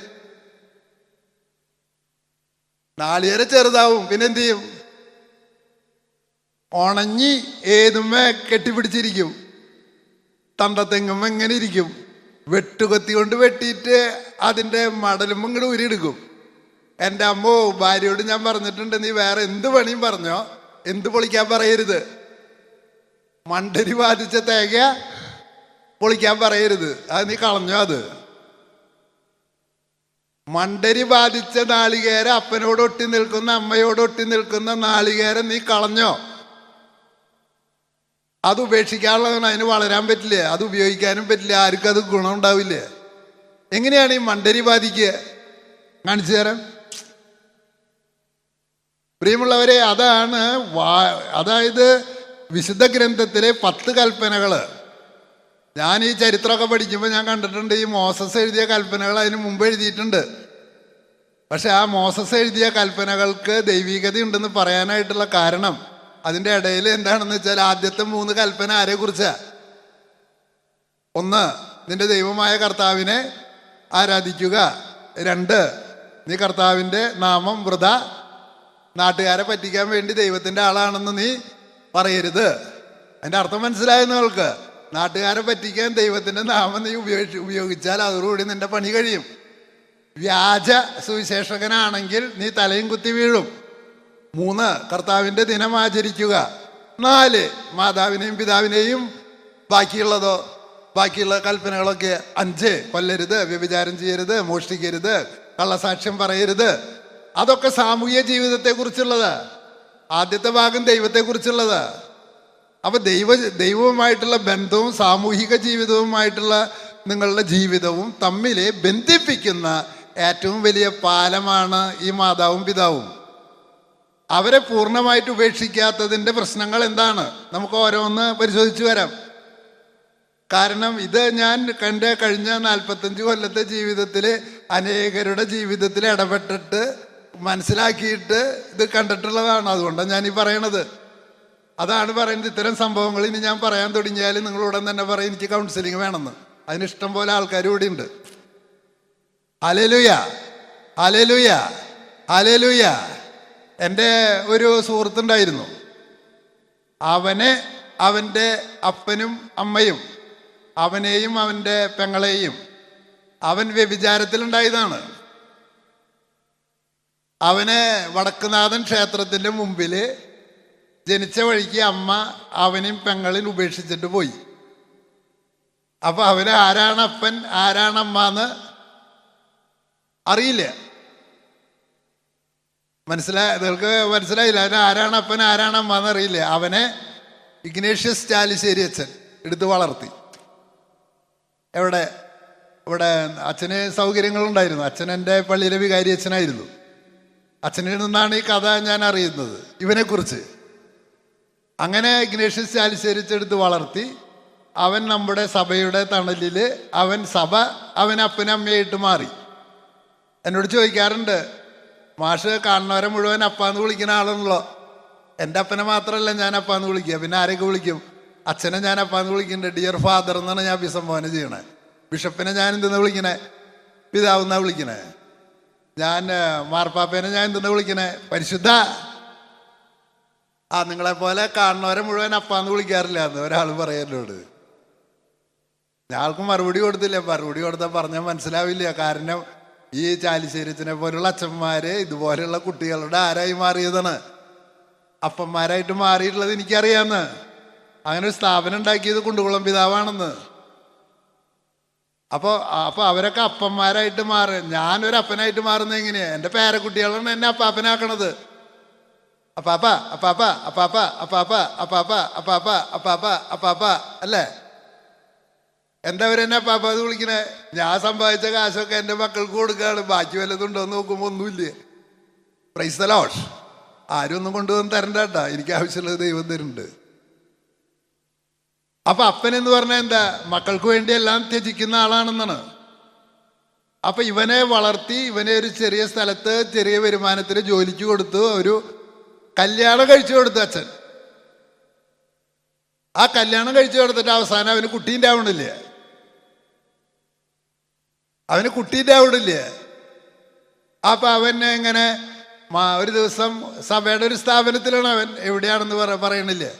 നാളികേരം ചെറുതാവും, പിന്നെ എന്ത് ചെയ്യും? ഉണങ്ങി ഏതുമേ കെട്ടിപ്പിടിച്ചിരിക്കും. തണ്ടത്തെങ്ങും എങ്ങനെ ഇരിക്കും? വെട്ടുകത്തി കൊണ്ട് വെട്ടിയിട്ട് അതിൻ്റെ മടലും ഇങ്ങോട്ട് ഉരിയെടുക്കും. എൻ്റെ അമ്മോ, ഭാര്യയോട് ഞാൻ പറഞ്ഞിട്ടുണ്ട്, നീ വേറെ എന്ത് പണിയും പറഞ്ഞോ, എന്ത് പൊളിക്കാൻ പറയരുത്. മണ്ടരി ബാധിച്ച തേങ്ങ പൊളിക്കാൻ പറയരുത്, അത് നീ കളഞ്ഞോ. അത് മണ്ടരി ബാധിച്ച നാളികേരം, അപ്പനോട് ഒട്ടി നിൽക്കുന്ന, അമ്മയോട് ഒട്ടി നിൽക്കുന്ന നാളികേരം നീ കളഞ്ഞോ. അത് ഉപേക്ഷിക്കാനുള്ളതാണ്. അതിന് വളരാൻ പറ്റില്ല, അത് ഉപയോഗിക്കാനും പറ്റില്ല, ആർക്കും അത് ഗുണം ഉണ്ടാവില്ല. എങ്ങനെയാണ് ഈ മണ്ടരി ബാധിക്കുക? കാണിച്ചു തരാം. പ്രിയമുള്ളവരെ, അതായത് വിശുദ്ധ ഗ്രന്ഥത്തിലെ 10 കൽപ്പനകൾ. ഞാൻ ഈ ചരിത്രമൊക്കെ പഠിക്കുമ്പോൾ ഞാൻ കണ്ടിട്ടുണ്ട്, ഈ മോസസ് എഴുതിയ കൽപ്പനകൾ അതിന് മുമ്പ് എഴുതിയിട്ടുണ്ട്. പക്ഷെ ആ മോസസ് എഴുതിയ കൽപ്പനകൾക്ക് ദൈവികത ഉണ്ടെന്ന് പറയാനായിട്ടുള്ള കാരണം, അതിൻ്റെ ഇടയിൽ എന്താണെന്ന് വെച്ചാൽ, ആദ്യത്തെ 3 കൽപ്പന ആരെക്കുറിച്ചാ? 1, നിന്റെ ദൈവമായ കർത്താവിനെ ആരാധിക്കുക. 2, നീ കർത്താവിൻ്റെ നാമം വൃഥ, നാട്ടുകാരെ പറ്റിക്കാൻ വേണ്ടി ദൈവത്തിൻ്റെ ആളാണെന്ന് നീ പറയരുത്. അതിൻ്റെ അർത്ഥം മനസ്സിലായോ നിങ്ങൾക്ക്? നാട്ടുകാരെ പറ്റിക്കാൻ ദൈവത്തിൻ്റെ നാമം നീ ഉപയോഗിച്ചാൽ അതോടുകൂടി നിന്റെ പണി കഴിയും. വ്യാജ സുവിശേഷകനാണെങ്കിൽ നീ തലയും കുത്തി വീഴും. 3, കർത്താവിൻ്റെ ദിനം ആചരിക്കുക. 4, മാതാവിനെയും പിതാവിനെയും ബാക്കിയുള്ള കൽപ്പനകളൊക്കെ. 5, കൊല്ലരുത്, വ്യഭിചാരം ചെയ്യരുത്, മോഷ്ടിക്കരുത്, കള്ളസാക്ഷ്യം പറയരുത്. അതൊക്കെ സാമൂഹിക ജീവിതത്തെക്കുറിച്ചുള്ളത്. ആദ്യത്തെ ഭാഗം ദൈവത്തെക്കുറിച്ചുള്ളത്. അപ്പൊ ദൈവവുമായിട്ടുള്ള ബന്ധവും സാമൂഹിക ജീവിതവുമായിട്ടുള്ള നിങ്ങളുടെ ജീവിതവും തമ്മിൽ ബന്ധിപ്പിക്കുന്ന ഏറ്റവും വലിയ പാലമാണ് ഈ മാതാവും പിതാവും. അവരെ പൂർണ്ണമായിട്ട് ഉപേക്ഷിക്കാത്തതിൻ്റെ പ്രശ്നങ്ങൾ എന്താണ്? നമുക്ക് ഓരോന്ന് പരിശോധിച്ചു വരാം. കാരണം ഇത് ഞാൻ എൻ്റെ കഴിഞ്ഞ 45 കൊല്ലത്തെ ജീവിതത്തിൽ അനേകരുടെ ജീവിതത്തിൽ ഇടപെട്ടിട്ട് മനസ്സിലാക്കിയിട്ട് ഇത് കണ്ടിട്ടുള്ളതാണ്. അതുകൊണ്ടാണ് ഞാനീ പറയണത്. അതാണ് പറയുന്നത്. ഇത്തരം സംഭവങ്ങൾ ഇനി ഞാൻ പറയാൻ തുടങ്ങിയാൽ നിങ്ങളുടൻ തന്നെ പറയും എനിക്ക് കൗൺസിലിംഗ് വേണമെന്ന്. അതിനിഷ്ടം പോലെ ആൾക്കാർ ഇവിടെ ഉണ്ട്. ഹല്ലേലൂയ, ഹല്ലേലൂയ, ഹല്ലേലൂയ. എൻ്റെ ഒരു സുഹൃത്തുണ്ടായിരുന്നു. അവൻ്റെ അപ്പനും അമ്മയും അവനെയും അവൻ്റെ പെങ്ങളെയും അവൻ വ്യഭിചാരത്തിലുണ്ടായതാണ്. അവനെ വടക്കുനാഥൻ ക്ഷേത്രത്തിൻ്റെ മുമ്പിൽ ജനിച്ച വഴിക്ക് അമ്മ അവനെയും പെങ്ങളെയും ഉപേക്ഷിച്ചിട്ട് പോയി. അപ്പൊ അവന് ആരാണ് അപ്പൻ ആരാണ് അമ്മ എന്ന് അറിയില്ല. നിങ്ങൾക്ക് മനസ്സിലായില്ല? അവന് ആരാണ് അപ്പൻ ആരാണ് അമ്മ എന്ന് അറിയില്ല. അവനെ ഇഗ്നേഷ്യസ് ചാലിശ്ശേരി അച്ഛൻ എടുത്ത് വളർത്തി. ഇവിടെ അച്ഛന് സൗകര്യങ്ങളുണ്ടായിരുന്നു. അച്ഛൻ എൻ്റെ പള്ളിയിലെ വികാരി അച്ഛനായിരുന്നു. അച്ഛനിൽ നിന്നാണ് ഈ കഥ ഞാൻ അറിയുന്നത്, ഇവനെക്കുറിച്ച്. അങ്ങനെ ഇഗ്നേഷ്യസ് ചാലിശ്ശേരി എടുത്ത് വളർത്തി. അവൻ നമ്മുടെ സഭയുടെ തണലിൽ അവൻ അപ്പനമ്മയായിട്ട് മാറി. എന്നോട് ചോദിക്കാറുണ്ട്, മാഷ് കാണുന്നവരെ മുഴുവൻ അപ്പാന്ന് വിളിക്കുന്ന ആളാണല്ലോ. എൻ്റെ അപ്പനെ മാത്രമല്ല ഞാൻ അപ്പാന്ന് വിളിക്കുക, പിന്നെ ആരൊക്കെ വിളിക്കും? അച്ഛനെ ഞാൻ അപ്പാന്ന് വിളിക്കുന്നുണ്ട്, ഡിയർ ഫാദർ എന്നാണ് ഞാൻ അഭിസംബോധന ചെയ്യണേ. ബിഷപ്പിനെ ഞാൻ എന്തെന്നാ വിളിക്കണേ? പിതാവെന്നാ വിളിക്കണേ. ഞാൻ മാർപ്പാപ്പേനെ ഞാൻ എന്തെന്നാ വിളിക്കണേ? പരിശുദ്ധ. നിങ്ങളെപ്പോലെ കാണുന്നവരെ മുഴുവൻ അപ്പാന്ന് വിളിക്കാറില്ല എന്ന് ഒരാൾ പറയുന്നോട്. ഞാൾക്കും മറുപടി കൊടുത്തില്ല. മറുപടി കൊടുത്താൽ പറഞ്ഞാൽ മനസ്സിലാവില്ല. കാരണം ഈ ചാലിശ്ശേരിച്ചനെ പോലുള്ള അച്ഛന്മാര് ഇതുപോലെയുള്ള കുട്ടികളുടെ ആരായി മാറിയതാണ്, അപ്പന്മാരായിട്ട് മാറിയിട്ടുള്ളത് എനിക്കറിയാമെന്ന്. അങ്ങനെ ഒരു സ്ഥാപനം ഉണ്ടാക്കിയത് കുണ്ടുകുളം പിതാവാണെന്ന്. അപ്പോൾ അപ്പോൾ അവരൊക്കെ അപ്പന്മാരായിട്ട് മാറും. ഞാനൊരു അപ്പനായിട്ട് മാറുന്നത് എങ്ങനെയാണ്? എൻ്റെ പേരക്കുട്ടികളാണ് എന്നെ അപ്പാപ്പനാക്കണത്. അപ്പാപ്പ അപ്പാപ്പ അപ്പാപ്പ അപ്പാപ്പ അപ്പാപ്പ അപ്പാപ്പ അപ്പാപ്പ അപ്പാപ്പ അല്ലേ? എന്താ അവരെന്നെ അപ്പാപ്പ അത് വിളിക്കണേ? ഞാൻ സമ്പാദിച്ച കാശൊക്കെ എൻ്റെ മക്കൾക്ക് കൊടുക്കുകയാണ്. ബാക്കി വല്ലതുണ്ടോ എന്ന് നോക്കുമ്പോൾ ഒന്നുമില്ലേ. Praise the Lord. ആരും ഒന്നും കൊണ്ടുവന്ന് തരണ്ട കേട്ടാ, എനിക്ക് ആവശ്യമുള്ളത് ദൈവം തരുന്നുണ്ട്. അപ്പൊ അപ്പൻ എന്ന് പറഞ്ഞാൽ എന്താ? മക്കൾക്ക് വേണ്ടി എല്ലാം ത്യജിക്കുന്ന ആളാണെന്നാണ്. അപ്പൊ ഇവനെ വളർത്തി ഇവനെ ഒരു ചെറിയ സ്ഥലത്ത് ചെറിയ വരുമാനത്തിന് ജോലിക്ക് കൊടുത്തു, ഒരു കല്യാണം കഴിച്ചു കൊടുത്തു അച്ഛൻ. ആ കല്യാണം കഴിച്ചു കൊടുത്തിട്ട് അവസാനം അവന് കുട്ടീൻ്റെ ആവണില്ലേ? അവന് കുട്ടീൻ്റെ ആവണില്ലേ? അപ്പൊ അവൻ എങ്ങനെ ഒരു ദിവസം സഭയുടെ ഒരു സ്ഥാപനത്തിലാണ് അവൻ, എവിടെയാണെന്ന് പറയണില്ലേ.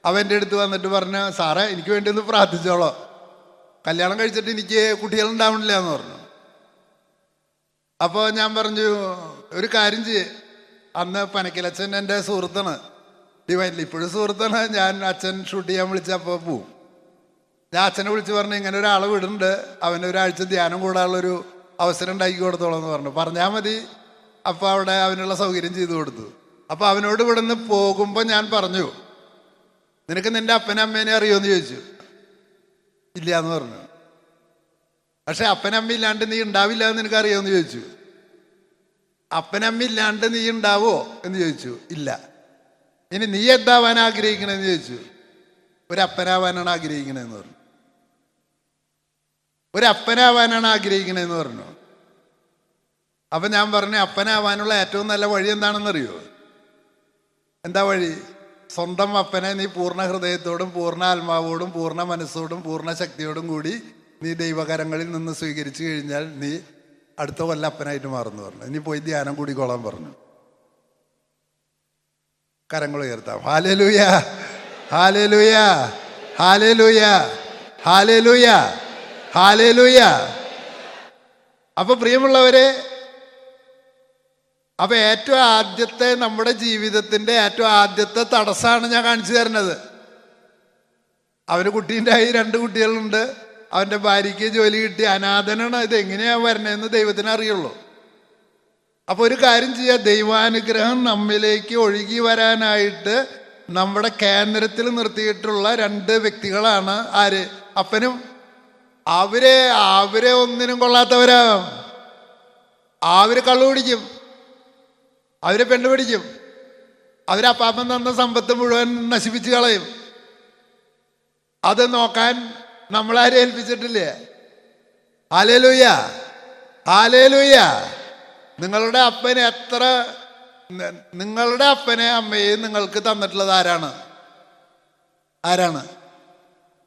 അവൻ്റെ അടുത്ത് വന്നിട്ട് പറഞ്ഞു, സാറേ എനിക്ക് വേണ്ടി ഒന്ന് പ്രാർത്ഥിച്ചോളോ, കല്യാണം കഴിച്ചിട്ട് എനിക്ക് കുട്ടികളുണ്ടാവണില്ല എന്ന് പറഞ്ഞു. അപ്പോൾ ഞാൻ പറഞ്ഞു, ഒരു കാര്യം ചെയ്യേ, അന്ന് പനക്കിലച്ഛൻ എൻ്റെ സുഹൃത്താണ്, ഡിവൈനിൽ ഇപ്പോഴും സുഹൃത്താണ്. ഞാൻ അച്ഛൻ ഷൂട്ട് ചെയ്യാൻ വിളിച്ചപ്പോൾ പോവും. ഞാൻ അച്ഛനെ വിളിച്ച് പറഞ്ഞു, ഇങ്ങനെ ഒരാളെ വിടുന്നുണ്ട്, അവന് ഒരാഴ്ച ധ്യാനം കൂടാനുള്ളൊരു അവസരം ഉണ്ടാക്കി കൊടുത്തോളാം എന്ന് പറഞ്ഞു. പറഞ്ഞാൽ മതി. അപ്പോൾ അവിടെ അവനുള്ള സൗകര്യം ചെയ്തു കൊടുത്തു. അപ്പോൾ അവനോട് ഇവിടെ നിന്ന് പോകുമ്പോൾ ഞാൻ പറഞ്ഞു, നിനക്ക് നിൻ്റെ അപ്പനും അമ്മേനെ അറിയുമെന്ന് ചോദിച്ചു. ഇല്ല എന്ന് പറഞ്ഞു. പക്ഷെ അപ്പനമ്മ ഇല്ലാണ്ട് നീ ഉണ്ടാവില്ല എന്ന് നിനക്ക് അറിയാമെന്ന് ചോദിച്ചു. അപ്പനമ്മ ഇല്ലാണ്ട് നീ ഉണ്ടാവോ എന്ന് ചോദിച്ചു. ഇല്ല. ഇനി നീ എന്താവാൻ ആഗ്രഹിക്കണമെന്ന് ചോദിച്ചു. ഒരു അപ്പനാവാനാണ് ആഗ്രഹിക്കണതെന്ന് പറഞ്ഞു. ഒരു അപ്പനാവാനാണ് ആഗ്രഹിക്കണതെന്ന് പറഞ്ഞു. അപ്പം ഞാൻ പറഞ്ഞു, അപ്പനാവാനുള്ള ഏറ്റവും നല്ല വഴി എന്താണെന്നറിയോ? എന്താ വഴി? സ്വന്തം അപ്പനെ നീ പൂർണ്ണ ഹൃദയത്തോടും പൂർണ്ണ ആത്മാവോടും പൂർണ്ണ മനസ്സോടും പൂർണ്ണ ശക്തിയോടും കൂടി നീ ദൈവകരങ്ങളിൽ നിന്ന് സ്വീകരിച്ചു കഴിഞ്ഞാൽ നീ അടുത്ത കൊല്ലം അപ്പനായിട്ട് മാറുന്നു പറഞ്ഞു. ഇനി പോയി ധ്യാനം കൂടിക്കോളാൻ പറഞ്ഞു. കരങ്ങൾ ഉയർത്താം. ഹല്ലേലൂയ, ഹല്ലേലൂയ, ഹല്ലേലൂയ, ഹല്ലേലൂയ, ഹല്ലേലൂയ. അപ്പൊ പ്രിയമുള്ളവരെ, അപ്പൊ ഏറ്റവും ആദ്യത്തെ നമ്മുടെ ജീവിതത്തിന്റെ ഏറ്റവും ആദ്യത്തെ തടസ്സമാണ് ഞാൻ കാണിച്ചു തരുന്നത്. അവന് കുട്ടീൻ്റെ 2 കുട്ടികളുണ്ട്, അവൻ്റെ ഭാര്യയ്ക്ക് ജോലി കിട്ടി, അനാഥനാണ്. ഇത് എങ്ങനെയാ വരണേന്ന് ദൈവത്തിന് അറിയുള്ളൂ. അപ്പൊ ഒരു കാര്യം ചെയ്യുക, ദൈവാനുഗ്രഹം നമ്മിലേക്ക് ഒഴുകി വരാനായിട്ട് നമ്മുടെ കേന്ദ്രത്തിൽ നിർത്തിയിട്ടുള്ള 2 വ്യക്തികളാണ് ആര്? അപ്പനും. അവരെ ഒന്നിനും കൊള്ളാത്തവരാ. അവര് കള്ളു കുടിക്കും, അവരെ പെണ്ണ് പിടിക്കും, അവരപ്പാപ്പൻ തന്ന സമ്പത്ത് മുഴുവൻ നശിപ്പിച്ച് കളയും. അത് നോക്കാൻ നമ്മളാരെ ഏൽപ്പിച്ചിട്ടില്ലേ? Hallelujah, hallelujah. നിങ്ങളുടെ അപ്പനെ നിങ്ങളുടെ അപ്പനെ അമ്മയെ നിങ്ങൾക്ക് തന്നിട്ടുള്ളത് ആരാണ്?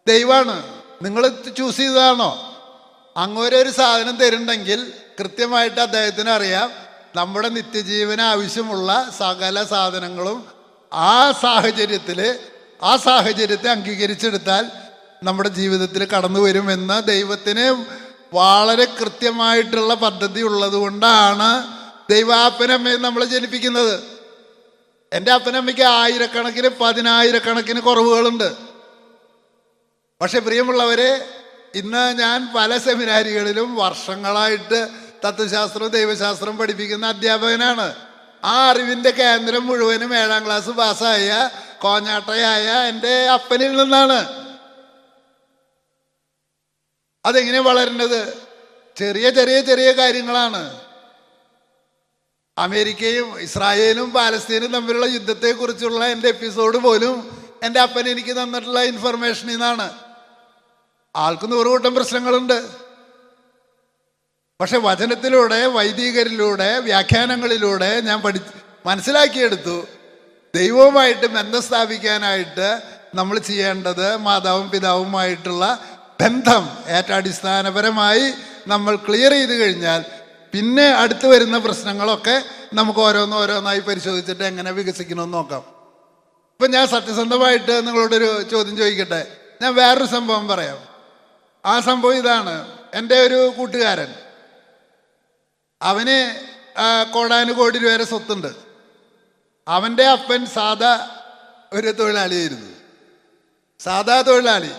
ദൈവമാണ്. നിങ്ങൾ ചൂസ് ചെയ്തതാണോ? അങ്ങനെ ഒരു സാധനം തരുന്നുണ്ടെങ്കിൽ കൃത്യമായിട്ട് അദ്ദേഹത്തിന് അറിയാം നമ്മുടെ നിത്യജീവന് ആവശ്യമുള്ള സകല സാധനങ്ങളും ആ സാഹചര്യത്തെ അംഗീകരിച്ചെടുത്താൽ നമ്മുടെ ജീവിതത്തിൽ കടന്നു വരുമെന്ന് ദൈവത്തിന് വളരെ കൃത്യമായിട്ടുള്ള പദ്ധതി ഉള്ളത് കൊണ്ടാണ് ദൈവാപ്പനമ്മയെ നമ്മളെ ജനിപ്പിക്കുന്നത്. എൻ്റെ അപ്പനമ്മയ്ക്ക് 1000കണക്കിന് 10000കണക്കിന് കുറവുകളുണ്ട്. പക്ഷെ പ്രിയമുള്ളവരെ, ഇന്ന് ഞാൻ പല സെമിനാരികളിലും വർഷങ്ങളായിട്ട് തത്വശാസ്ത്രവും ദൈവശാസ്ത്രവും പഠിപ്പിക്കുന്ന അധ്യാപകനാണ്. ആ അറിവിൻ്റെ കേന്ദ്രം മുഴുവനും 7ാം ക്ലാസ് പാസ്സായ കോഞ്ഞാട്ടയായ എൻ്റെ അപ്പനിൽ നിന്നാണ്. അതെങ്ങനെ വളരുന്നത്? ചെറിയ ചെറിയ ചെറിയ കാര്യങ്ങളാണ്. അമേരിക്കയും ഇസ്രായേലും പാലസ്തീനും തമ്മിലുള്ള യുദ്ധത്തെക്കുറിച്ചുള്ള എൻ്റെ എപ്പിസോഡ് പോലും എൻ്റെ അപ്പൻ എനിക്ക് തന്നിട്ടുള്ള ഇൻഫർമേഷനിൽ നിന്നാണ്. ആൾക്ക് 100 കൂട്ടം പ്രശ്നങ്ങളുണ്ട്. പക്ഷെ വചനത്തിലൂടെ, വൈദികരിലൂടെ, വ്യാഖ്യാനങ്ങളിലൂടെ ഞാൻ മനസ്സിലാക്കിയെടുത്തു, ദൈവവുമായിട്ട് ബന്ധം സ്ഥാപിക്കാനായിട്ട് നമ്മൾ ചെയ്യേണ്ടത് മാതാവും പിതാവുമായിട്ടുള്ള ബന്ധം ഏറ്റവും അടിസ്ഥാനപരമായി നമ്മൾ ക്ലിയർ ചെയ്ത് കഴിഞ്ഞാൽ പിന്നെ അടുത്ത് വരുന്ന പ്രശ്നങ്ങളൊക്കെ നമുക്ക് ഓരോന്നായി പരിശോധിച്ചിട്ട് എങ്ങനെ വികസിക്കണമെന്ന് നോക്കാം. ഇപ്പം ഞാൻ സത്യസന്ധമായിട്ട് നിങ്ങളോടൊരു ചോദ്യം ചോദിക്കട്ടെ. ഞാൻ വേറൊരു സംഭവം പറയാം. ആ സംഭവം ഇതാണ്. എൻ്റെ ഒരു കൂട്ടുകാരൻ, അവന് കോടാനുകോടി രൂപ സ്വത്തുണ്ട്. അവൻ്റെ അപ്പൻ സാധാ ഒരു തൊഴിലാളിയായിരുന്നു, സാധാ തൊഴിലാളി.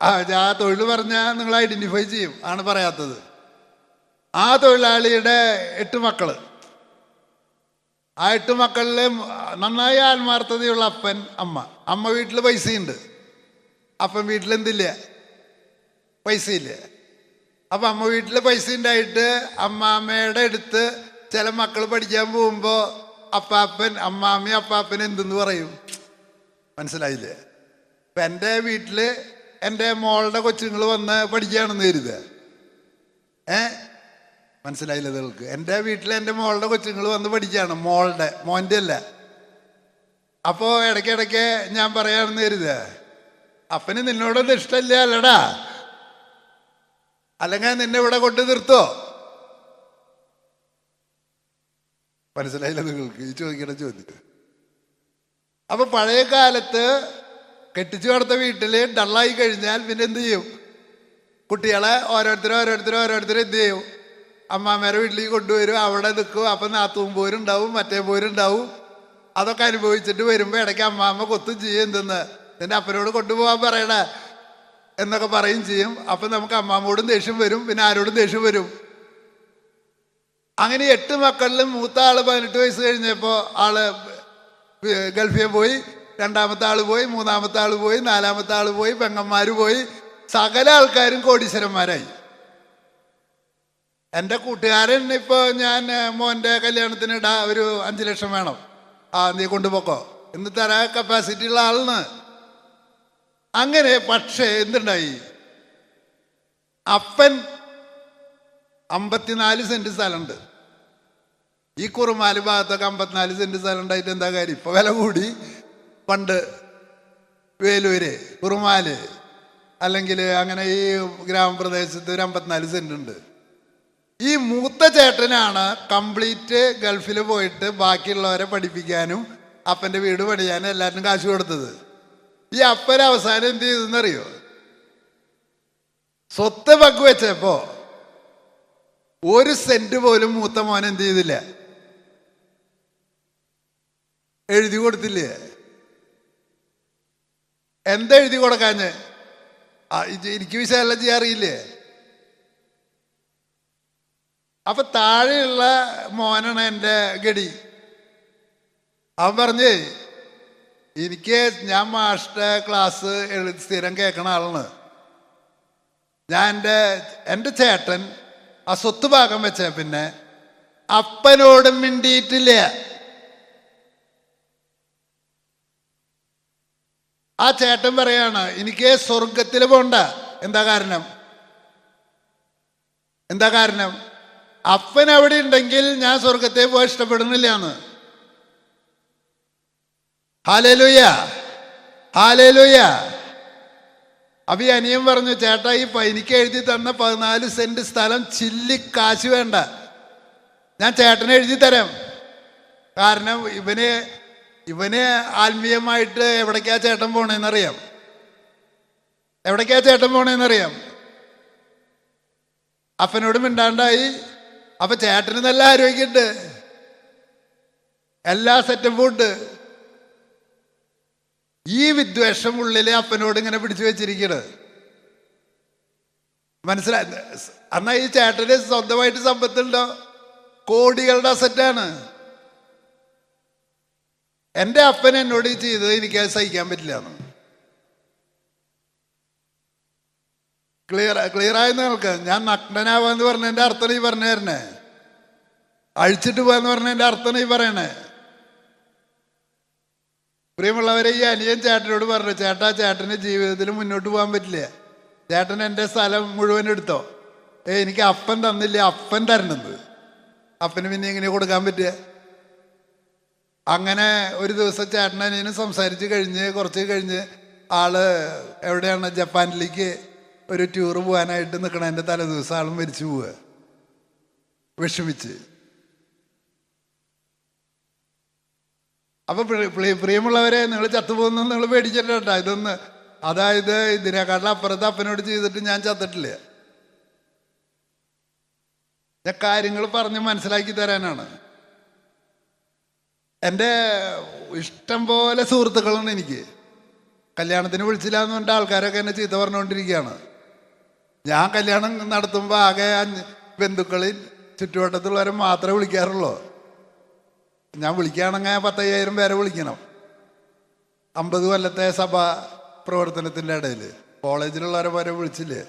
ആ തൊഴിൽ പറഞ്ഞാൽ നിങ്ങൾ ഐഡന്റിഫൈ ചെയ്യും, ആണ് പറയാത്തത്. ആ തൊഴിലാളിയുടെ 8 മക്കള്, ആ 8 മക്കളില് നന്നായി ആത്മാർത്ഥതയുള്ള അപ്പൻ, അമ്മ വീട്ടിൽ പൈസയുണ്ട്, അപ്പൻ വീട്ടിൽ എന്തില്ല, പൈസയില്ല. അപ്പം അമ്മ വീട്ടിൽ പൈസ ഉണ്ടായിട്ട് അമ്മാമ്മയുടെ അടുത്ത് ചില മക്കൾ പഠിക്കാൻ പോകുമ്പോൾ അമ്മാമ്മയും അപ്പാപ്പൻ എന്തെന്ന് പറയും, മനസ്സിലായില്ലേ? ഇപ്പം എൻ്റെ വീട്ടിൽ എൻ്റെ മോളുടെ കൊച്ചുങ്ങൾ വന്ന് പഠിക്കുകയാണെന്ന് കരുതുക. മനസ്സിലായില്ല നിങ്ങൾക്ക്? എൻ്റെ വീട്ടിൽ എൻ്റെ മോളുടെ കൊച്ചുങ്ങൾ വന്ന് പഠിക്കുകയാണ്, മോൻ്റെ അല്ല. അപ്പോൾ ഇടയ്ക്കിടയ്ക്ക് ഞാൻ പറയാണെന്ന് കരുതുക, അപ്പന് നിന്നോടൊന്നും ഇഷ്ടമില്ല അല്ലടാ, അല്ലെങ്കിൽ നിന്നെ ഇവിടെ കൊണ്ട് നിർത്തോ? മനസ്സിലായില്ല നിങ്ങൾക്ക് ഈ ചോദിക്കണ ചോദ്യം? അപ്പൊ പഴയ കാലത്ത് കെട്ടിച്ചു കൊടുത്ത വീട്ടില് ഡള്ളായി കഴിഞ്ഞാൽ പിന്നെ എന്ത് ചെയ്യും? കുട്ടികളെ ഓരോരുത്തരും എന്ത് ചെയ്യും? അമ്മാമ്മേരെ വീട്ടിലേക്ക് കൊണ്ടുവരും, അവിടെ നിൽക്കും. അപ്പം നാത്തൂൻ പോരുണ്ടാവും, മറ്റേ പോരുണ്ടാവും. അതൊക്കെ അനുഭവിച്ചിട്ട് വരുമ്പോൾ ഇടയ്ക്ക് അമ്മാമ്മ കൊത്തും ചെയ്യും, എന്തെന്ന് നിന്റെ അപ്പനോട് കൊണ്ടുപോകാൻ പറയണേ എന്നൊക്കെ പറയും ചെയ്യും. അപ്പം നമുക്ക് അമ്മാമ്മോടും ദേഷ്യം വരും, പിന്നെ ആരോടും ദേഷ്യം വരും. അങ്ങനെ 8 മക്കളിലും മൂത്ത ആള് 18 വയസ്സ് കഴിഞ്ഞപ്പോൾ ആള് ഗൾഫിൽ പോയി, രണ്ടാമത്തെ ആള് പോയി, മൂന്നാമത്തെ ആള് പോയി, നാലാമത്തെ ആള് പോയി, പെങ്ങന്മാര് പോയി, സകല ആൾക്കാരും കോടീശ്വരന്മാരായി. എൻ്റെ കൂട്ടുകാരൻ ഇപ്പോൾ ഞാൻ മോൻ്റെ കല്യാണത്തിന് ഒരു 5 ലക്ഷം വേണം, നീ കൊണ്ടുപോക്കോ എന്ന് തരാൻ കപ്പാസിറ്റി ഉള്ള ആളിന്. അങ്ങനെ പക്ഷേ എന്തുണ്ടായി? അപ്പൻ 54 സെന്റ് സ്ഥലമുണ്ട്. ഈ കുറുമാല് ഭാഗത്തൊക്കെ 54 സെന്റ് സ്ഥലം ഉണ്ടായിട്ട് എന്താ കാര്യം? ഇപ്പൊ വില കൂടി. പണ്ട് വേലൂര്, കുറുമാല്, അല്ലെങ്കിൽ അങ്ങനെ ഈ ഗ്രാമപ്രദേശത്ത് ഒരു 54 സെന്റ് ഉണ്ട്. ഈ മൂത്ത ചേട്ടനാണ് കംപ്ലീറ്റ് ഗൾഫിൽ പോയിട്ട് ബാക്കിയുള്ളവരെ പഠിപ്പിക്കാനും അപ്പൻ്റെ വീട് പണിയാനും എല്ലാത്തിനും കാശ് കൊടുത്തത്. ഈ അപ്പൻ അവസാനം എന്ത് ചെയ്തെന്നറിയോ? സ്വത്ത് പങ്കുവെച്ചപ്പോ 1 സെന്റ് പോലും മൂത്ത മോൻ എന്ത് ചെയ്തില്ല, എഴുതി കൊടുത്തില്ലേ? എന്താ എഴുതി കൊടുക്കാഞ്ഞ്? എനിക്ക് വിശകലനം ചെയ്യാറിയില്ലേ? അപ്പൊ താഴെയുള്ള മോനാണ് എൻ്റെ ഗഡി. അവൻ പറഞ്ഞേ, ഞാൻ മാസ്റ്റർ ക്ലാസ് സ്ഥിരം കേൾക്കണ ആളാണ്. എൻ്റെ ചേട്ടൻ ആ സ്വത്ത് ഭാഗം വെച്ച പിന്നെ അപ്പനോടും മിണ്ടിയിട്ടില്ല. ആ ചേട്ടൻ പറയാണ്, എനിക്ക് സ്വർഗത്തിൽ പോണ്ട. എന്താ കാരണം? അപ്പൻ അവിടെ ഉണ്ടെങ്കിൽ ഞാൻ സ്വർഗത്തെ പോയി ഇഷ്ടപ്പെടുന്നില്ല എന്ന്. ഹല്ലേലൂയ, ഹല്ലേലൂയ. അപ്പൊ ഈ അനിയൻ പറഞ്ഞു, ചേട്ടാ എനിക്ക് എഴുതി തന്ന 14 സെന്റ് സ്ഥലം ചില്ലി കാശ് വേണ്ട, ഞാൻ ചേട്ടനെ എഴുതി തരാം. കാരണം ഇവന് ആത്മീയമായിട്ട് എവിടേക്കാ ചേട്ടൻ പോണേന്നറിയാം. അപ്പനോട് മിണ്ടാണ്ടായി. അപ്പൊ ചേട്ടന് നല്ല ആരോഗ്യമുണ്ട്, എല്ലാ സെറ്റപ്പും ഉണ്ട്. ഈ വിദ്വേഷം ഉള്ളില് അപ്പനോട് ഇങ്ങനെ പിടിച്ചു വെച്ചിരിക്കണത് മനസ്സിലായി. എന്നാ ഈ ചേട്ടന് സ്വന്തമായിട്ട് സമ്പത്തുണ്ടോ? കോടികളുടെ അസറ്റാണ്. എൻ്റെ അപ്പൻ എന്നോട് ചെയ്തത് എനിക്കത് സഹിക്കാൻ പറ്റില്ല. ക്ലിയർ ആയെന്ന് കേൾക്കാം. ഞാൻ നഗ്നനാവാന്ന് പറഞ്ഞതിൻ്റെ അർത്ഥം ഈ പറഞ്ഞു തരണേ, അഴിച്ചിട്ട് പോവാന്ന് പറഞ്ഞതിൻ്റെ അർത്ഥം ഈ പറയണേ. പ്രിയമുള്ളവരെ, ഈ അനിയൻ ചേട്ടനോട് പറഞ്ഞു, ചേട്ടന് ജീവിതത്തിൽ മുന്നോട്ട് പോകാൻ പറ്റില്ല. ചേട്ടൻ എൻ്റെ സ്ഥലം മുഴുവൻ എടുത്തോ. എനിക്ക് അപ്പൻ തന്നില്ല, അപ്പൻ തരണമെന്ന്. അപ്പന് പിന്നെ എങ്ങനെ കൊടുക്കാൻ പറ്റുക? അങ്ങനെ ഒരു ദിവസം ചേട്ടനനിയനും സംസാരിച്ച് കുറച്ച് കഴിഞ്ഞ് ആള് എവിടെയാണ്, ജപ്പാനിലേക്ക് ഒരു ടൂറ് പോകാനായിട്ട് നിൽക്കണം. എൻ്റെ തലേദിവസം ആളും മരിച്ചു പോവുക, വിഷമിച്ച്. അപ്പൊ പ്രിയമുള്ളവരെ, നിങ്ങൾ ചത്തുപോകുന്ന നിങ്ങൾ പേടിച്ചിട്ടാ ഇതൊന്ന്. അതായത് ഇതിനെക്കാട്ടിലും അപ്പുറത്ത് അപ്പനോട് ചെയ്തിട്ട് ഞാൻ ചത്തിട്ടില്ല. ഞാൻ കാര്യങ്ങൾ പറഞ്ഞ് മനസ്സിലാക്കി തരാനാണ്. എൻ്റെ ഇഷ്ടം പോലെ സുഹൃത്തുക്കളാണ് എനിക്ക്. കല്യാണത്തിന് വിളിച്ചില്ല എന്ന് പറഞ്ഞിട്ട് ആൾക്കാരൊക്കെ എന്നെ ചീത്ത പറഞ്ഞുകൊണ്ടിരിക്കുകയാണ്. ഞാൻ കല്യാണം നടത്തുമ്പോൾ ആകെ ബന്ധുക്കളിൽ ചുറ്റുവട്ടത്തുള്ളവരെ മാത്രമേ വിളിക്കാറുള്ളൂ. ഞാൻ വിളിക്കുകയാണെങ്കിൽ 10,000 പേരെ വിളിക്കണം. 50 കൊല്ലത്തെ സഭാ പ്രവർത്തനത്തിൻ്റെ ഇടയിൽ കോളേജിലുള്ളവരെ വരെ വിളിച്ചില്ലേ.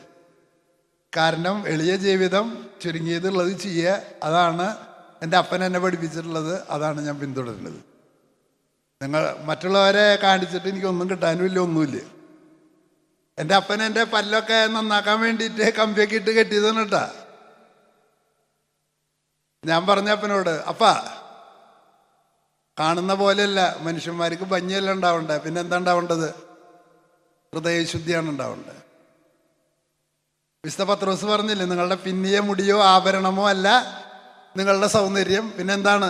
കാരണം എളിയ ജീവിതം, ചുരുങ്ങിയതുള്ളത് ചെയ്യുക, അതാണ് എൻ്റെ അപ്പൻ എന്നെ പഠിപ്പിച്ചിട്ടുള്ളത്. അതാണ് ഞാൻ പിന്തുടരുന്നത്. നിങ്ങൾ മറ്റുള്ളവരെ കാണിച്ചിട്ട് എനിക്കൊന്നും കിട്ടാനും ഇല്ല, ഒന്നുമില്ല. എൻ്റെ അപ്പൻ എൻ്റെ പല്ലൊക്കെ നന്നാക്കാൻ വേണ്ടിയിട്ട് കമ്പിയൊക്കെ ഇട്ട് കെട്ടിയതാണ് കേട്ടാ. ഞാൻ പറഞ്ഞ അപ്പനോട്, അപ്പാ കാണുന്ന പോലെയല്ല മനുഷ്യന്മാർക്ക് ഭംഗിയല്ല ഉണ്ടാവണ്ടേ, പിന്നെ എന്താ ഉണ്ടാവേണ്ടത്? ഹൃദയശുദ്ധിയാണ് ഉണ്ടാവേണ്ടത്. വിശുദ്ധ പത്രോസ് പറഞ്ഞില്ലേ, നിങ്ങളുടെ പിന്നിയ മുടിയോ ആഭരണമോ അല്ല നിങ്ങളുടെ സൗന്ദര്യം, പിന്നെന്താണ്?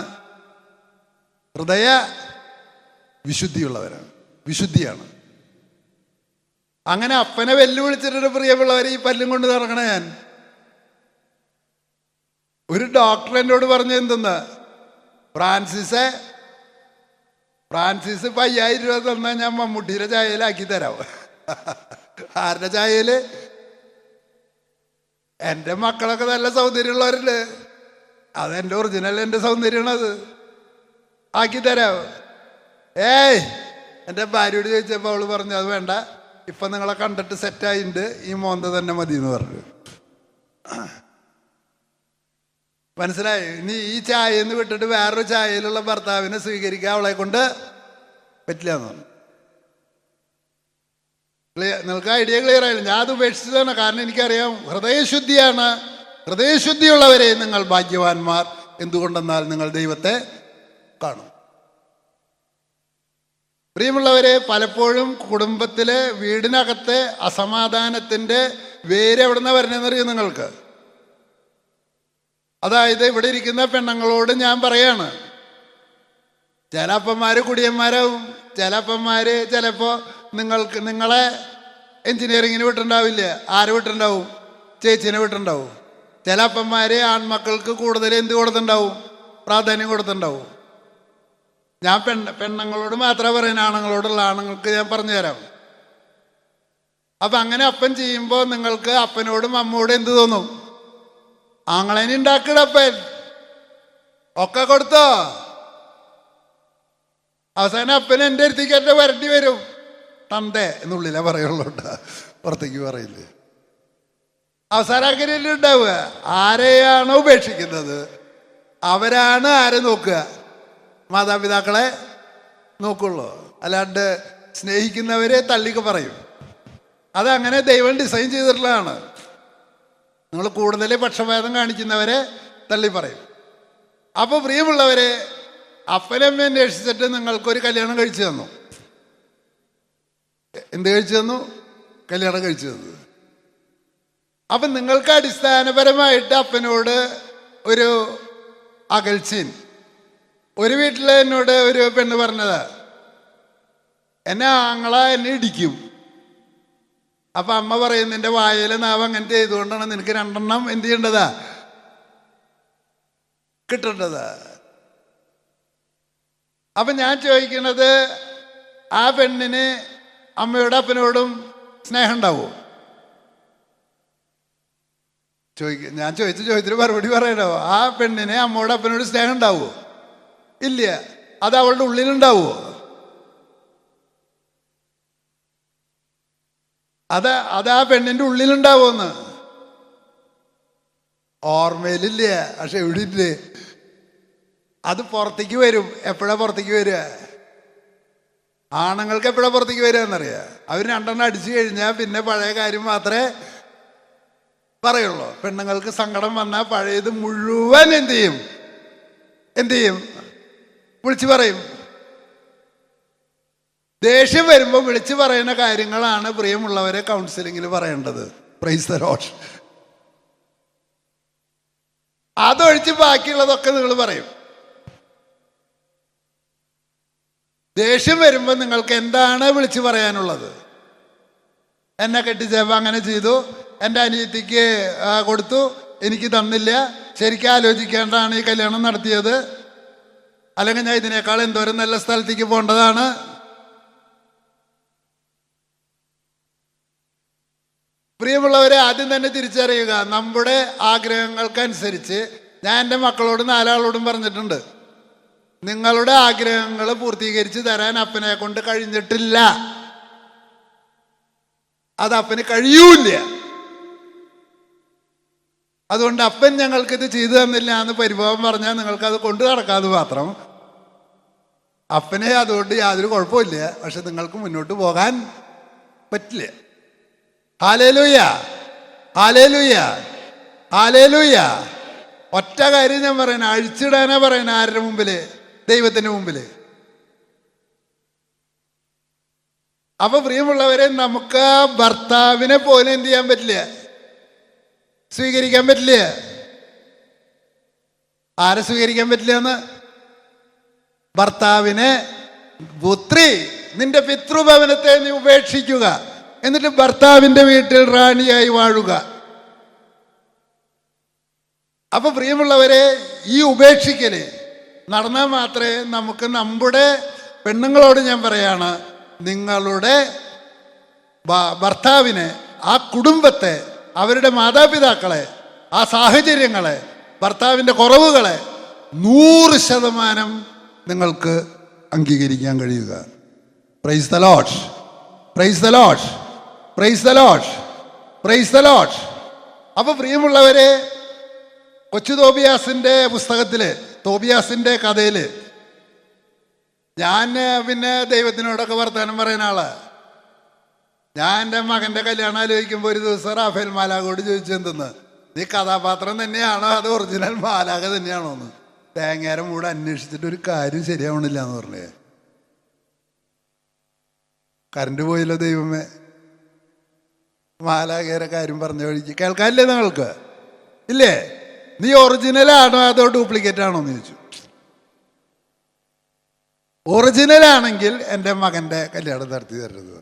ഹൃദയ വിശുദ്ധിയുള്ളവരാണ്, വിശുദ്ധിയാണ്. അങ്ങനെ അപ്പനെ വെല്ലുവിളിച്ചിട്ട് പ്രിയമുള്ളവരെ ഈ പല്ലും കൊണ്ട് നടക്കണ ഞാൻ. ഒരു ഡോക്ടർ എന്നോട് പറഞ്ഞു, എന്തെന്ന്, ഫ്രാൻസിസ് 5,000 രൂപ തന്നാൽ ഞാൻ മമ്മൂട്ടിയുടെ ചായയിലാക്കി തരാം. ആരുടെ ചായയിൽ? എൻ്റെ മക്കളൊക്കെ നല്ല സൗന്ദര്യമുള്ളവരല്ലേ, അതെൻ്റെ ഒറിജിനൽ, എൻ്റെ സൗന്ദര്യമാണ്, അത് ആക്കി തരാം. ഏയ്, എൻ്റെ ഭാര്യയോട് ചോദിച്ചപ്പോൾ അവള് പറഞ്ഞു, അത് വേണ്ട, ഇപ്പം നിങ്ങളെ കണ്ടിട്ട് സെറ്റായിട്ടുണ്ട്, ഈ മോന്ത തന്നെ മതി എന്ന് പറഞ്ഞു. മനസ്സിലായി? ഇനി ഈ ചായന്ന് വിട്ടിട്ട് വേറൊരു ചായയിലുള്ള ഭർത്താവിനെ സ്വീകരിക്കാൻ അവളെ കൊണ്ട് പറ്റില്ല എന്ന് പറഞ്ഞു. നിങ്ങൾക്ക് ഐഡിയ ക്ലിയർ ആയില്ല? ഞാൻ അത് ഉപേക്ഷിച്ചതാണ്. കാരണം എനിക്കറിയാം ഹൃദയശുദ്ധിയാണ്. ഹൃദയശുദ്ധിയുള്ളവരെ നിങ്ങൾ ഭാഗ്യവാന്മാർ. എന്തുകൊണ്ടെന്നാൽ നിങ്ങൾ ദൈവത്തെ കാണും. പ്രിയമുള്ളവരെ, പലപ്പോഴും കുടുംബത്തിലെ വീടിനകത്തെ അസമാധാനത്തിൻ്റെ വേര് എവിടെ നിന്നാണ് വരുന്നതെന്നറിയും നിങ്ങൾക്ക്? അതായത് ഇവിടെ ഇരിക്കുന്ന പെണ്ണുങ്ങളോട് ഞാൻ പറയാണ്, ചില അപ്പന്മാർ കുടിയന്മാരാവും, ചില അപ്പന്മാർ ചിലപ്പോൾ നിങ്ങളെ എൻജിനീയറിങ്ങിന് വിട്ടുണ്ടാവില്ല. ആരെ വിട്ടുണ്ടാവും? ചേച്ചീനെ വിട്ടുണ്ടാവും. ചില അപ്പന്മാർ ആൺമക്കൾക്ക് കൂടുതൽ എന്ത് കൊടുത്തിട്ടുണ്ടാവും? പ്രാധാന്യം കൊടുത്തിട്ടുണ്ടാവും. ഞാൻ പെണ്ണുങ്ങളോട് മാത്രമേ പറയുന്ന, ആണുങ്ങളോടുള്ള ആണുങ്ങൾക്ക് ഞാൻ പറഞ്ഞുതരാം. അപ്പം അങ്ങനെ അപ്പൻ ചെയ്യുമ്പോൾ നിങ്ങൾക്ക് അപ്പനോടും അമ്മയോടും എന്ത് തോന്നും? ആങ്ങളേനെ ഉണ്ടാക്കിടപ്പൻ ഒക്കെ കൊടുത്തോ. അവസാനം അപ്പൻ എൻ്റെ അടുത്തേക്ക് എൻ്റെ വരട്ടി വരും. തന്തേ എന്നുള്ളിലേ പറയുള്ളൂ, പുറത്തേക്ക് പറയില്ലേ. അവസാനം അങ്ങനെയല്ലേ ഉണ്ടാവുക. ആരെയാണോ ഉപേക്ഷിക്കുന്നത് അവരാണ് ആരെ നോക്കുക? മാതാപിതാക്കളെ നോക്കുള്ളൂ. അല്ലാണ്ട് സ്നേഹിക്കുന്നവരെ തള്ളിക്ക് പറയും. അതങ്ങനെ ദൈവം ഡിസൈൻ ചെയ്തിട്ടുള്ളതാണ്. നിങ്ങൾ കൂടുതൽ പക്ഷഭേദം കാണിക്കുന്നവരെ തള്ളി പറയും. അപ്പോൾ പ്രിയമുള്ളവരെ, അപ്പനമ്മ അന്വേഷിച്ചിട്ട് നിങ്ങൾക്കൊരു കല്യാണം കഴിച്ചു തന്നു. എന്ത് കഴിച്ചു തന്നു? കല്യാണം കഴിച്ചു തന്നു. അപ്പം നിങ്ങൾക്ക് അടിസ്ഥാനപരമായിട്ട് അപ്പനോട് ഒരു അകൽച്ചയും. ഒരു വീട്ടിൽ എന്നോട് ഒരു പെണ്ണ് പറഞ്ഞതാ, എന്നെ ആങ്ങള എന്നെ ഇടിക്കും. അപ്പം അമ്മ പറയും, നിന്റെ വായയിലെ നാവ് അങ്ങനത്തെ ചെയ്തുകൊണ്ടാണ് നിനക്ക് 2 എണ്ണം എന്ത് ചെയ്യേണ്ടതാ? കിട്ടേണ്ടതാ. അപ്പം ഞാൻ ചോദിക്കണത്, ആ പെണ്ണിന് അമ്മയോടും അപ്പനോടും സ്നേഹം ഉണ്ടാവുമോ? ഞാൻ ചോദിച്ച ചോദ്യത്തിന് മറുപടി പറയണോ? ആ പെണ്ണിന് അമ്മയോടും അപ്പനോടും സ്നേഹം ഉണ്ടാവുമോ? ഇല്ല. അത് അവളുടെ ഉള്ളിലുണ്ടാവുമോ? അത് ആ പെണ്ണിൻ്റെ ഉള്ളിലുണ്ടാവുമെന്ന് ഓർമ്മയിലില്ല. പക്ഷെ എവിടെ ഇല്ലേ? അത് പുറത്തേക്ക് വരും. എപ്പോഴാണ് പുറത്തേക്ക് വരിക? ആണുങ്ങൾക്ക് എപ്പോഴാണ് പുറത്തേക്ക് വരിക എന്നറിയാം. അവർ 2 എണ്ണം അടിച്ചു കഴിഞ്ഞാൽ പിന്നെ പഴയ കാര്യം മാത്രമേ പറയുള്ളൂ. പെണ്ണുങ്ങൾക്ക് സങ്കടം വന്നാൽ പഴയത് മുഴുവൻ എന്ത് ചെയ്യും? വിളിച്ചു പറയും. ദേഷ്യം വരുമ്പോൾ വിളിച്ചു പറയുന്ന കാര്യങ്ങളാണ് പ്രിയമുള്ളവരെ കൗൺസിലിങ്ങിൽ പറയേണ്ടത്. Praise the Lord. അതൊഴിച്ച് ബാക്കിയുള്ളതൊക്കെ നിങ്ങൾ പറയും. ദേഷ്യം വരുമ്പോൾ നിങ്ങൾക്ക് എന്താണ് വിളിച്ചു പറയാനുള്ളത്? എന്നെ കെട്ടിച്ചപ്പോൾ അങ്ങനെ ചെയ്തു, എൻ്റെ അനിയത്തിക്ക് കൊടുത്തു, എനിക്ക് തന്നില്ല, ശരിക്കും ആലോചിക്കേണ്ടതാണ് ഈ കല്യാണം നടത്തിയത്, അല്ലെങ്കിൽ ഞാൻ ഇതിനേക്കാൾ എന്തോരം നല്ല സ്ഥലത്തേക്ക് പോകേണ്ടതാണ്. പ്രിയമുള്ളവരെ, ആദ്യം തന്നെ തിരിച്ചറിയുക, നമ്മുടെ ആഗ്രഹങ്ങൾക്കനുസരിച്ച് ഞാൻ എൻ്റെ മക്കളോട് 4 ആളോടും പറഞ്ഞിട്ടുണ്ട്, നിങ്ങളുടെ ആഗ്രഹങ്ങൾ പൂർത്തീകരിച്ച് തരാൻ അപ്പനെ കൊണ്ട് കഴിഞ്ഞിട്ടില്ല. അത് അപ്പന് കഴിയൂല. അതുകൊണ്ട് അപ്പൻ ഞങ്ങൾക്കിത് ചെയ്തു തന്നില്ല എന്ന് പരിഭവം പറഞ്ഞാൽ നിങ്ങൾക്കത് കൊണ്ടു നടക്കാതെ മാത്രം. അപ്പനെ അതുകൊണ്ട് യാതൊരു കുഴപ്പമില്ല, പക്ഷെ നിങ്ങൾക്ക് മുന്നോട്ട് പോകാൻ പറ്റില്ല. ഹല്ലേലൂയ, ഹല്ലേലൂയ, ഹല്ലേലൂയ. ഒറ്റ കാര്യം ഞാൻ പറയണ, അഴിച്ചിടാനാ പറയണ. ആരുടെ മുമ്പില്? ദൈവത്തിന്റെ മുമ്പില്. അപ്പൊ പ്രിയമുള്ളവരെ, നമുക്ക് ഭർത്താവിനെ പോലും എന്ത് ചെയ്യാൻ പറ്റില്ല? സ്വീകരിക്കാൻ പറ്റില്ല. ആരെ സ്വീകരിക്കാൻ പറ്റില്ല എന്ന്? ഭർത്താവിനെ. പുത്രി, നിന്റെ പിതൃഭവനത്തെ നീ ഉപേക്ഷിക്കുക, എന്നിട്ട് ഭർത്താവിന്റെ വീട്ടിൽ റാണിയായി വാഴുക. അപ്പൊ പ്രിയമുള്ളവരെ, ഈ ഉപേക്ഷിക്കല് നടന്നാൽ മാത്രമേ നമുക്ക് നമ്മുടെ പെണ്ണുങ്ങളോട് ഞാൻ പറയാണ്, നിങ്ങളുടെ ഭർത്താവിനെ, ആ കുടുംബത്തെ, അവരുടെ മാതാപിതാക്കളെ, ആ സാഹചര്യങ്ങളെ, ഭർത്താവിൻ്റെ കുറവുകളെ 100% നിങ്ങൾക്ക് അംഗീകരിക്കാൻ കഴിയുക. Praise the Lord, praise the Lord, praise the Lord, praise the Lord. അപ്പൊ പ്രിയമുള്ളവരെ, കൊച്ചു തോബിയാസിന്റെ പുസ്തകത്തില്, തോബിയാസിന്റെ കഥയില്, ഞാൻ പിന്നെ ദൈവത്തിനോടൊക്കെ വർത്തമാനം പറയുന്ന ആളാ. ഞാൻ എൻ്റെ മകൻ്റെ കല്യാണം ആലോചിക്കുമ്പോൾ ഒരു ദിവസം റാഫേൽ മാലാഖോട് ചോദിച്ചു, എന്തെന്ന്, നീ കഥാപാത്രം തന്നെയാണോ അത് ഒറിജിനൽ മാലാഖ തന്നെയാണോ എന്ന്. തേങ്ങേരം കൂടെ അന്വേഷിച്ചിട്ട് ഒരു കാര്യം ശരിയാവണില്ല എന്ന് പറഞ്ഞേ. കറണ്ട് പോയില്ലോ ദൈവമേ. മാലാഖയുടെ കാര്യം പറഞ്ഞ വഴിക്ക് കേൾക്കാനില്ലേ നിങ്ങൾക്ക്? ഇല്ലേ? നീ ഒറിജിനലാണോ അതോ ഡ്യൂപ്ലിക്കേറ്റ് ആണോ എന്ന് ചോദിച്ചു. ഒറിജിനലാണെങ്കിൽ എൻ്റെ മകൻ്റെ കല്യാണം നടത്തി തരുന്നത്.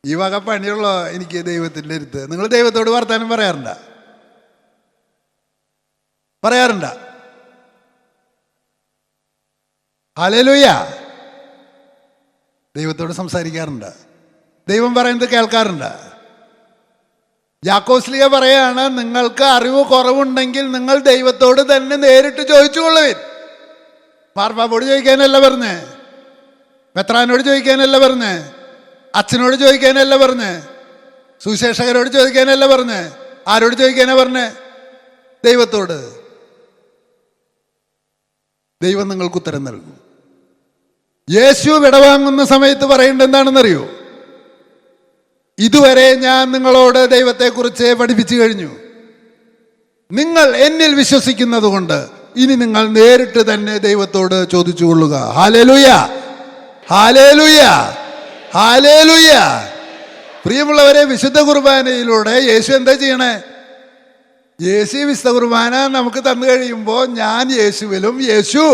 ഈ വക പണിയുള്ള എനിക്ക് ദൈവത്തിൻ്റെ അടുത്ത്. നിങ്ങൾ ദൈവത്തോട് വർത്താനം പറയാറുണ്ട? പറയാറുണ്ട? ഹല്ലേലൂയ. ദൈവത്തോട് സംസാരിക്കാറുണ്ട്? ദൈവം പറയുന്നത് കേൾക്കാറുണ്ട്? യാക്കോസ്ലിയ പറയാണ്, നിങ്ങൾക്ക് അറിവ് കുറവുണ്ടെങ്കിൽ നിങ്ങൾ ദൈവത്തോട് തന്നെ നേരിട്ട് ചോദിച്ചുകൊള്ളുവിൻ. മാർപ്പാപ്പോട് ചോദിക്കാനല്ല പറഞ്ഞേ, മെത്രാനോട് ചോദിക്കാനല്ല പറഞ്ഞേ, അച്ഛനോട് ചോദിക്കാനല്ല പറഞ്ഞേ, സുശേഷകരോട് ചോദിക്കാനല്ല പറഞ്ഞേ. ആരോട് ചോദിക്കാനാ പറഞ്ഞേ? ദൈവത്തോട്. ദൈവം നിങ്ങൾക്ക് ഉത്തരം നൽകും. യേശു വിടവാങ്ങുന്ന സമയത്ത് പറയേണ്ടത് എന്താണെന്നറിയോ? ഇതുവരെ ഞാൻ നിങ്ങളോട് ദൈവത്തെക്കുറിച്ച് പഠിപ്പിച്ചു കഴിഞ്ഞു. നിങ്ങൾ എന്നിൽ വിശ്വസിക്കുന്നത് കൊണ്ട് ഇനി നിങ്ങൾ നേരിട്ട് തന്നെ ദൈവത്തോട് ചോദിച്ചു കൊള്ളുക. ഹല്ലേലൂയ, ഹല്ലേലൂയ, ഹല്ലേലൂയ. പ്രിയമുള്ളവരെ, വിശുദ്ധ കുർബാനയിലൂടെ യേശു എന്താ ചെയ്യണേ? യേശു വിശുദ്ധ കുർബാന നമുക്ക് തന്നു കഴിയുമ്പോൾ ഞാൻ യേശുവിലും, യേശു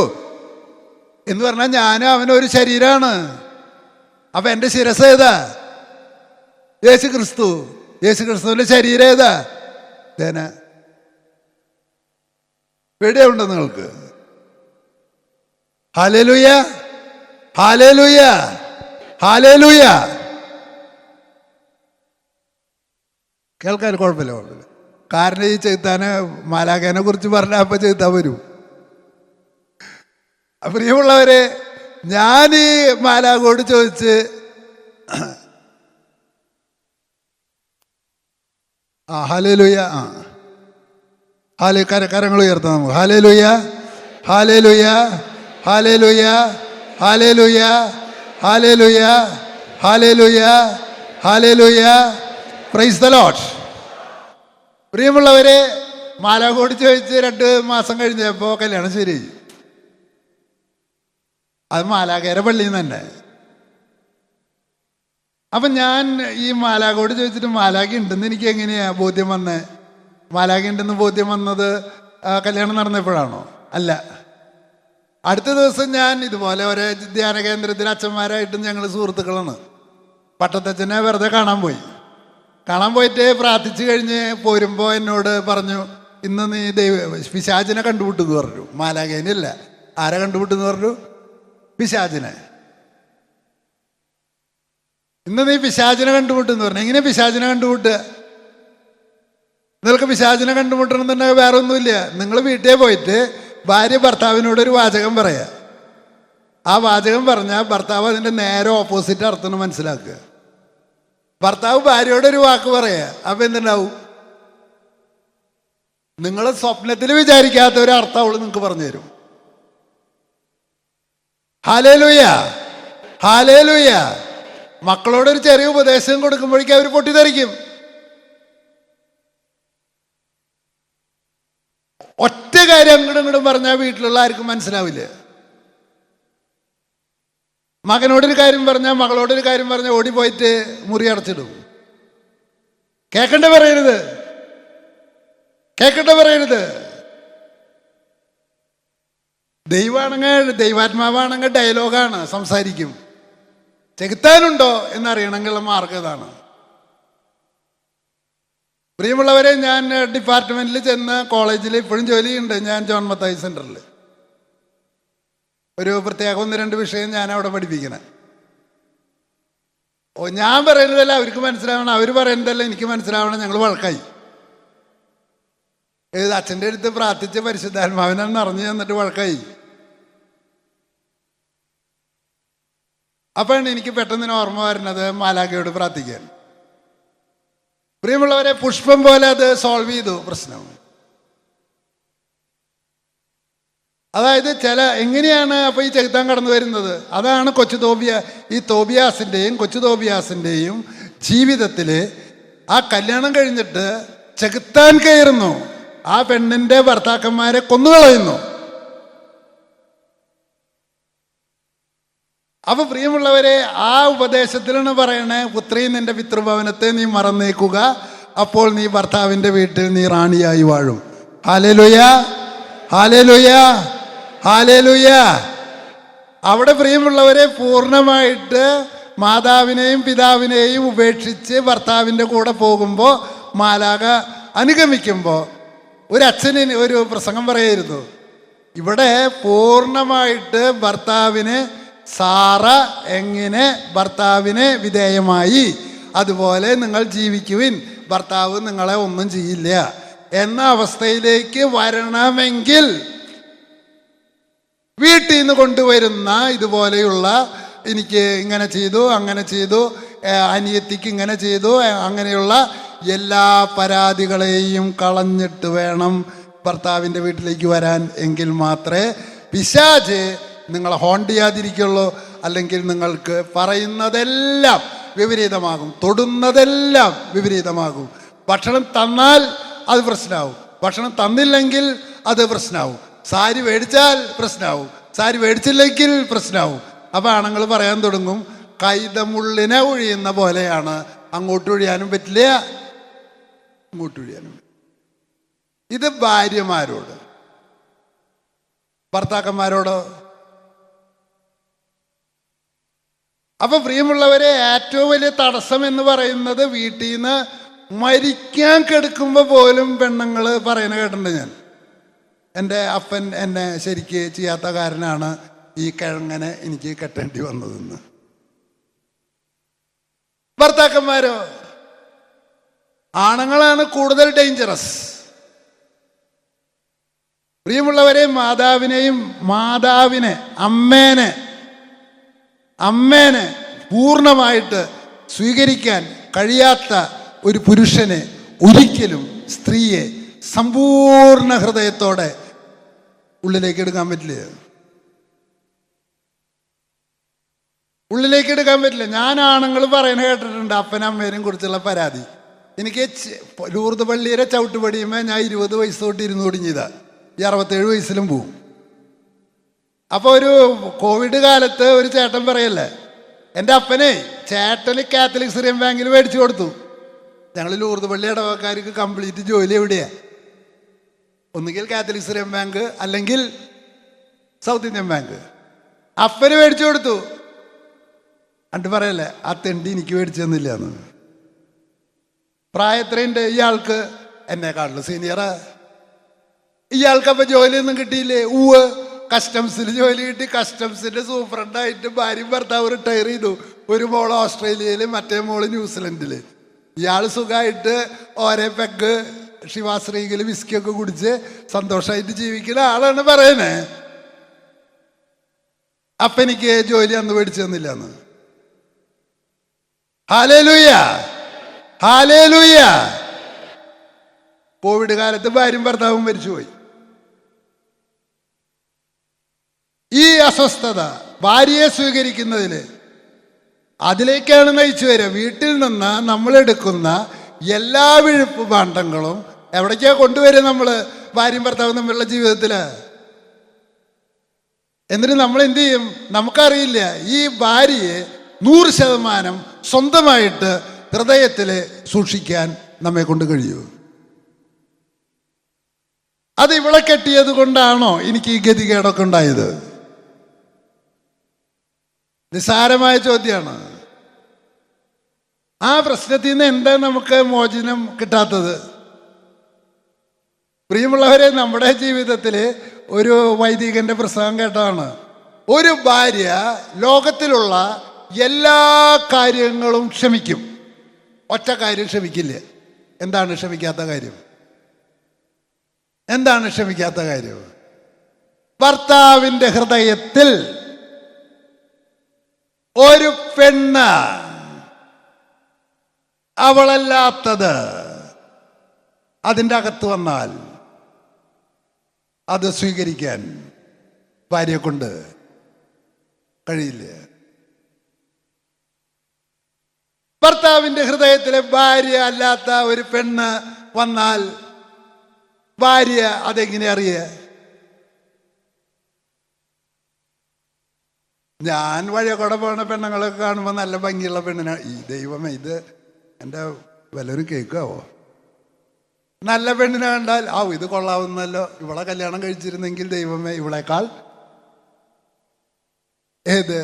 എന്ന് പറഞ്ഞാൽ ഞാനും അവനൊരു ശരീരമാണ്. അപ്പൊ എൻ്റെ ശിരസ് ഏതാ? യേശു ക്രിസ്തു. യേശു ക്രിസ്തുവിന്റെ ശരീരം ഏതാ? പേടിയുണ്ടോ നിങ്ങൾക്ക്? ഹല്ലേലൂയ, ഹല്ലേലൂയ, ഹല്ലേലൂയ. കേൾക്കാൻ കുഴപ്പമില്ല, കുഴപ്പമില്ല. കാരണം ഈ ചെകുത്താനെ, മാലാഖേനെ കുറിച്ച് പറഞ്ഞാൽ അപ്പൊ ചെകുത്താൻ വരും. പ്രിയമുള്ളവരെ, ഞാൻ ഈ മാലാഖോട് ചോദിച്ച് ഹല്ലേലൂയ, കരങ്ങൾ ഉയർത്താം നമുക്ക്. ഹല്ലേലൂയ, ഹല്ലേലൂയ, ഹല്ലേലൂയ, ഹല്ലേലൂയ, ഹല്ലേലൂയ, ഹല്ലേലൂയ, ഹല്ലേലൂയ. Praise the Lord. പ്രിയമുള്ളവരെ, മാലാഖോട് ചോദിച്ച് 2 മാസം കഴിഞ്ഞപ്പോൾ കല്യാണം ശരി. അത് മാലാഖയുടെ പള്ളിയിൽ നിന്ന് തന്നെ. അപ്പം ഞാൻ ഈ മാലാഖോട് ചോദിച്ചിട്ട് മാലാഖ ഉണ്ടെന്ന് എനിക്ക് എങ്ങനെയാ ബോധ്യം വന്നേ? മാലാഖ ഉണ്ടെന്ന് ബോധ്യം വന്നത് കല്യാണം നടന്നപ്പോഴാണോ? അല്ല. അടുത്ത ദിവസം ഞാൻ ഇതുപോലെ ഒരേ ധ്യാന കേന്ദ്രത്തിൽ അച്ഛന്മാരായിട്ടും ഞങ്ങൾ സുഹൃത്തുക്കളാണ്. പട്ടത്തച്ഛനെ വെറുതെ കാണാൻ പോയി. കാണാൻ പോയിട്ട് പ്രാർത്ഥിച്ചു കഴിഞ്ഞ് പോരുമ്പോൾ എന്നോട് പറഞ്ഞു, ഇന്ന് നീ പിശാചിനെ കണ്ടുപിട്ടെന്ന് പറഞ്ഞു. മാലാഖേനല്ല. ആരെ കണ്ടുപിട്ടെന്ന് പറഞ്ഞു? പിശാചിനെ. ഇന്ന് നീ പിശാചിനെ കണ്ടുപിട്ടെന്ന് പറഞ്ഞു. എങ്ങനെ പിശാചിനെ കണ്ടുപിട്ടുക? നിങ്ങൾക്ക് പിശാചിനെ കണ്ടുമുട്ടണമെന്നുണ്ടെങ്കിൽ വേറെ ഒന്നുമില്ല. നിങ്ങൾ വീട്ടിൽ പോയിട്ട് ഭാര്യ ഭർത്താവിനോടൊരു വാചകം പറയാ. ആ വാചകം പറഞ്ഞാൽ ഭർത്താവ് അതിൻ്റെ നേരെ ഓപ്പോസിറ്റ് അർത്ഥം മനസ്സിലാക്കുക. ഭർത്താവ് ഭാര്യയോടൊരു വാക്ക് പറയാ, അപ്പം എന്തുണ്ടാവും? നിങ്ങൾ സ്വപ്നത്തിൽ വിചാരിക്കാത്ത ഒരു അർത്ഥം അവള് നിങ്ങൾക്ക് പറഞ്ഞു തരും. Hallelujah, hallelujah. മക്കളോടൊരു ചെറിയ ഉപദേശം കൊടുക്കുമ്പോഴേക്കും അവർ പൊട്ടിത്തെറിക്കും. ഒറ്റ കാര്യം അങ്ങോട്ടും ഇങ്ങോട്ടും പറഞ്ഞാൽ വീട്ടിലുള്ള ആർക്കും മനസ്സിലാവില്ല. മകനോടൊരു കാര്യം പറഞ്ഞാൽ മകളോടൊരു കാര്യം പറഞ്ഞാൽ ഓടിപ്പോയിട്ട് മുറി അടച്ചിടും. കേൾക്കണ്ട പറയരുത്, കേൾക്കണ്ട പറയരുത്. ദൈവാത്മാവാണെങ്കിൽ ഡയലോഗാണ്, സംസാരിക്കും. ചെകുത്താനുണ്ടോ എന്നറിയണമെങ്കിലുള്ള മാർഗം ഇതാണ്. പ്രിയമുള്ളവരെ, ഞാൻ ഡിപ്പാർട്ട്മെന്റിൽ ചെന്ന് കോളേജിൽ ഇപ്പോഴും ജോലിയുണ്ട്. ഞാൻ ജോൺ മത്തായി സെന്ററിൽ ഒരു പ്രത്യേക 1-2 വിഷയം ഞാൻ അവിടെ പഠിപ്പിക്കണേ. ഞാൻ പറയുന്നതല്ല അവർക്ക് മനസ്സിലാവണം, അവർ പറയുന്നതല്ല എനിക്ക് മനസ്സിലാവണം. ഞങ്ങൾ വഴക്കായി. അച്ഛൻ്റെ അടുത്ത് പ്രാർത്ഥിച്ച് പരിശുദ്ധാത്മാവിനെ അറിഞ്ഞു തന്നിട്ട് വഴക്കായി. അപ്പോഴാണ് എനിക്ക് പെട്ടെന്ന് ഓർമ്മ വരുന്നത് മാലാഖയോട് പ്രാർത്ഥിക്കാൻ. പ്രിയമുള്ളവരെ, പുഷ്പം പോലെ അത് സോൾവ് ചെയ്തു പ്രശ്നം. അതായത് എങ്ങനെയാണ് അപ്പോൾ ഈ ചെകുത്താൻ കടന്നു വരുന്നത്? അതാണ് ഈ കൊച്ചു തോബിയാസിൻ്റെയും ജീവിതത്തിൽ ആ കല്യാണം കഴിഞ്ഞിട്ട് ചെകുത്താൻ കയറുന്നു. ആ പെണ്ണിൻ്റെ ഭർത്താക്കന്മാരെ കൊന്നുകളയുന്നു. അപ്പൊ പ്രിയമുള്ളവരെ, ആ ഉപദേശത്തിലാണ് പറയണേ, പുത്രി, നിന്റെ പിതൃഭവനത്തെ നീ മറന്നേക്കുക, അപ്പോൾ നീ ഭർത്താവിൻ്റെ വീട്ടിൽ നീ റാണിയായി വാഴും. ഹല്ലേലൂയ, ഹല്ലേലൂയ, ഹല്ലേലൂയ. അവിടെ പ്രിയമുള്ളവരെ, പൂർണ്ണമായിട്ട് മാതാവിനെയും പിതാവിനെയും ഉപേക്ഷിച്ച് ഭർത്താവിൻ്റെ കൂടെ പോകുമ്പോൾ മാലാഖ അനുഗമിക്കുമ്പോൾ ഒരു അച്ഛന് ഒരു പ്രസംഗം പറയായിരുന്നു. ഇവിടെ പൂർണ്ണമായിട്ട് ഭർത്താവിന് സാറ എങ്ങനെ ഭർത്താവിന് വിധേയമായി അതുപോലെ നിങ്ങൾ ജീവിക്കുവിൻ, ഭർത്താവ് നിങ്ങളെ ഒന്നും ചെയ്യില്ല എന്ന അവസ്ഥയിലേക്ക് വരണമെങ്കിൽ വീട്ടിൽ നിന്ന് കൊണ്ടുവരുന്ന ഇതുപോലെയുള്ള എനിക്ക് ഇങ്ങനെ ചെയ്തു, അങ്ങനെ ചെയ്തു, അനിയത്തിക്ക് ഇങ്ങനെ ചെയ്തു, അങ്ങനെയുള്ള എല്ലാ പരാതികളെയും കളഞ്ഞിട്ട് വേണം ഭർത്താവിൻ്റെ വീട്ടിലേക്ക് വരാൻ. എങ്കിൽ മാത്രമേ പിശാച് നിങ്ങളെ ഹോണ്ട് ചെയ്യാതിരിക്കുള്ളൂ. അല്ലെങ്കിൽ നിങ്ങൾക്ക് പറയുന്നതെല്ലാം വിപരീതമാകും, തൊടുന്നതെല്ലാം വിപരീതമാകും. ഭക്ഷണം തന്നാൽ അത് പ്രശ്നമാവും, ഭക്ഷണം തന്നില്ലെങ്കിൽ അത് പ്രശ്നമാവും. സാരി മേടിച്ചാൽ പ്രശ്നമാവും, സാരി മേടിച്ചില്ലെങ്കിൽ പ്രശ്നമാവും. അപ്പം ആണുങ്ങൾ പറയാൻ തുടങ്ങും, കൈതമുള്ളിനെ ഒഴിയുന്ന പോലെയാണ്, അങ്ങോട്ട് ഒഴിയാനും പറ്റില്ല, ഇങ്ങോട്ട് ഒഴിയാനും. ഇത് ഭാര്യമാരോട്. ഭർത്താക്കന്മാരോടോ? അപ്പൊ പ്രിയമുള്ളവരെ, ഏറ്റവും വലിയ തടസ്സം എന്ന് പറയുന്നത് വീട്ടിൽ നിന്ന് മരിക്കാൻ കിടക്കുമ്പോൾ പോലും പെണ്ണുങ്ങൾ പറയുന്ന കേട്ടിട്ടുണ്ട് ഞാൻ. എൻ്റെ അപ്പൻ എന്നെ ശരിക്ക് ചെയ്യാത്ത കാരനാണ് ഈ കിഴങ്ങനെ എനിക്ക് കെട്ടേണ്ടി വന്നതെന്ന്. ഭർത്താക്കന്മാരോ? ആണുങ്ങളാണ് കൂടുതൽ ഡേഞ്ചറസ്. പ്രിയമുള്ളവരെ, അമ്മേനെ പൂർണ്ണമായിട്ട് സ്വീകരിക്കാൻ കഴിയാത്ത ഒരു പുരുഷന് ഒരിക്കലും സ്ത്രീയെ സമ്പൂർണ്ണ ഹൃദയത്തോടെ ഉള്ളിലേക്ക് എടുക്കാൻ പറ്റില്ല, ഉള്ളിലേക്ക് എടുക്കാൻ പറ്റില്ല. ഞാൻ ആണുങ്ങൾ പറയുന്ന കേട്ടിട്ടുണ്ട് അപ്പനമ്മേനും കുറിച്ചുള്ള പരാതി. എനിക്ക് ലൂർദ് പള്ളിയിലെ ചവിട്ട് പടിയുമ്പോൾ ഞാൻ 20 വയസ്സ് തൊട്ട് 200 ഒടിഞ്ഞതാ, ഈ 67 വയസ്സിലും പോവും. അപ്പോൾ ഒരു കോവിഡ് കാലത്ത് ഒരു ചേട്ടൻ പറയല്ലേ, എൻ്റെ അപ്പനെ ചേട്ടന് കാത്തലിക് സിറിയൻ ബാങ്കിൽ മേടിച്ചു കൊടുത്തു. ഞങ്ങൾ ലൂർദ് പള്ളി ഇടവക്കാർക്ക് കംപ്ലീറ്റ് ജോലി എവിടെയാ? ഒന്നുകിൽ കാത്തലിക് സിറിയൻ ബാങ്ക് അല്ലെങ്കിൽ സൗത്ത് ഇന്ത്യൻ ബാങ്ക്. അപ്പന് മേടിച്ചു കൊടുത്തു. എന്നിട്ട് പറയല്ലേ, ആ തെണ്ടി എനിക്ക് മേടിച്ചു തന്നില്ല എന്ന്. പ്രായത്രയുണ്ട് ഇയാൾക്ക്, എന്നെക്കാട്ടിലും സീനിയറാ. ഇയാൾക്കപ്പോൾ ജോലിയൊന്നും കിട്ടിയില്ലേ? കസ്റ്റംസിൽ ജോലി കിട്ടി. കസ്റ്റംസിന്റെ സൂപ്രണ്ടായിട്ട് ഭാര്യയും ഭർത്താവ് റിട്ടയർ ചെയ്തു. ഒരു മോള് ഓസ്ട്രേലിയയിൽ, മറ്റേ മോള് ന്യൂസിലൻഡിൽ. ഇയാൾ സുഖമായിട്ട് ഓരോ പെഗ് ശിവാശ്രീയിൽ വിസ്കിയൊക്കെ കുടിച്ച് സന്തോഷമായിട്ട് ജീവിക്കുന്ന ആളാണ് പറയണേ. അപ്പൊ എനിക്ക് ജോലി അന്ന് മേടിച്ചു തന്നില്ല എന്ന്. Hallelujah, hallelujah. കോവിഡ് കാലത്ത് ഭാര്യയും ഭർത്താവും മരിച്ചുപോയി. ഈ അസ്വസ്ഥത ഭാര്യയെ സ്വീകരിക്കുന്നതിൽ അതിലേക്കാണ് നയിച്ചു വരിക. വീട്ടിൽ നിന്ന് നമ്മൾ എടുക്കുന്ന എല്ലാ വിഴുപ്പ് ഭാണ്ഡങ്ങളും എവിടേക്കാ കൊണ്ടുവരിക? നമ്മൾ ഭാര്യയും ഭർത്താവും തമ്മിലുള്ള ജീവിതത്തില്. എന്നിട്ട് നമ്മൾ എന്ത് ചെയ്യും? നമുക്കറിയില്ല. ഈ ഭാര്യയെ 100% സ്വന്തമായിട്ട് ഹൃദയത്തിൽ സൂക്ഷിക്കാൻ നമ്മെ കൊണ്ട് കഴിയൂ. അത് ഇവളെ കെട്ടിയത് കൊണ്ടാണോ എനിക്ക് ഈ ഗതികേടൊക്കെ ഉണ്ടായത്? നിസ്സാരമായ ചോദ്യമാണ്. ആ പ്രശ്നത്തിൽ നിന്ന് എന്താ നമുക്ക് മോചനം കിട്ടാത്തത്? പ്രിയമുള്ളവരെ, നമ്മുടെ ജീവിതത്തിൽ ഒരു വൈദികന്റെ പ്രസംഗം കേട്ടതാണ്. ഒരു ഭാര്യ ലോകത്തിലുള്ള എല്ലാ കാര്യങ്ങളും ക്ഷമിക്കും, ഒറ്റ കാര്യം ക്ഷമിക്കില്ല. എന്താണ് ക്ഷമിക്കാത്ത കാര്യം? എന്താണ് ക്ഷമിക്കാത്ത കാര്യം? ഭർത്താവിൻ്റെ ഹൃദയത്തിൽ ഒരു പെണ്ണ് അവളല്ലാത്തത് അതിൻ്റെ അകത്ത് വന്നാൽ അത് സ്വീകരിക്കാൻ ഭാര്യയെ കൊണ്ട് കഴിയില്ല. ഭർത്താവിൻ്റെ ഹൃദയത്തിലെ ഭാര്യ അല്ലാത്ത ഒരു പെണ്ണ് വന്നാൽ ഭാര്യ അതെങ്ങനെ അറിയുക? ഞാൻ വഴിയൊക്കെ പോണ പെണ്ണുങ്ങളൊക്കെ കാണുമ്പോൾ നല്ല ഭംഗിയുള്ള പെണ്ണിനാണ്. ഈ ദൈവമേ, ഇത് എൻ്റെ വല്ലവരും കേൾക്കാവോ? നല്ല പെണ്ണിനെ കണ്ടാൽ ഇത് കൊള്ളാവുന്നല്ലോ, ഇവളെ കല്യാണം കഴിച്ചിരുന്നെങ്കിൽ ദൈവമേ ഇവളെക്കാൾ ഏത്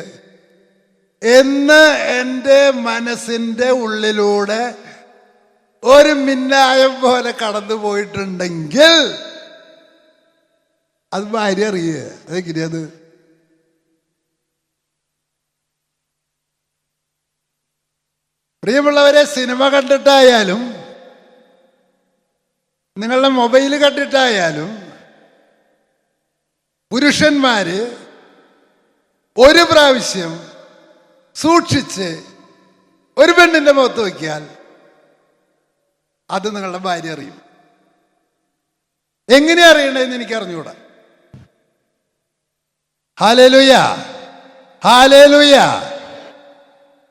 എന്ന് എൻ്റെ മനസ്സിൻ്റെ ഉള്ളിലൂടെ ഒരു മിന്നായം പോലെ കടന്നു പോയിട്ടുണ്ടെങ്കിൽ അത് ഭാര്യ അറിയുക. അതെങ്ങനെയത്? പ്രിയമുള്ളവരെ, സിനിമ കണ്ടിട്ടായാലും നിങ്ങളുടെ മൊബൈൽ കണ്ടിട്ടായാലും പുരുഷന്മാര് ഒരു പ്രാവശ്യം സൂക്ഷിച്ച് ഒരു പെണ്ണിന്റെ മുഖത്ത് വയ്ക്കിയാൽ അത് നിങ്ങളുടെ ഭാര്യ അറിയും. എങ്ങനെ അറിയണമെന്ന് എനിക്ക് അറിഞ്ഞുകൂടാ. Hallelujah, hallelujah.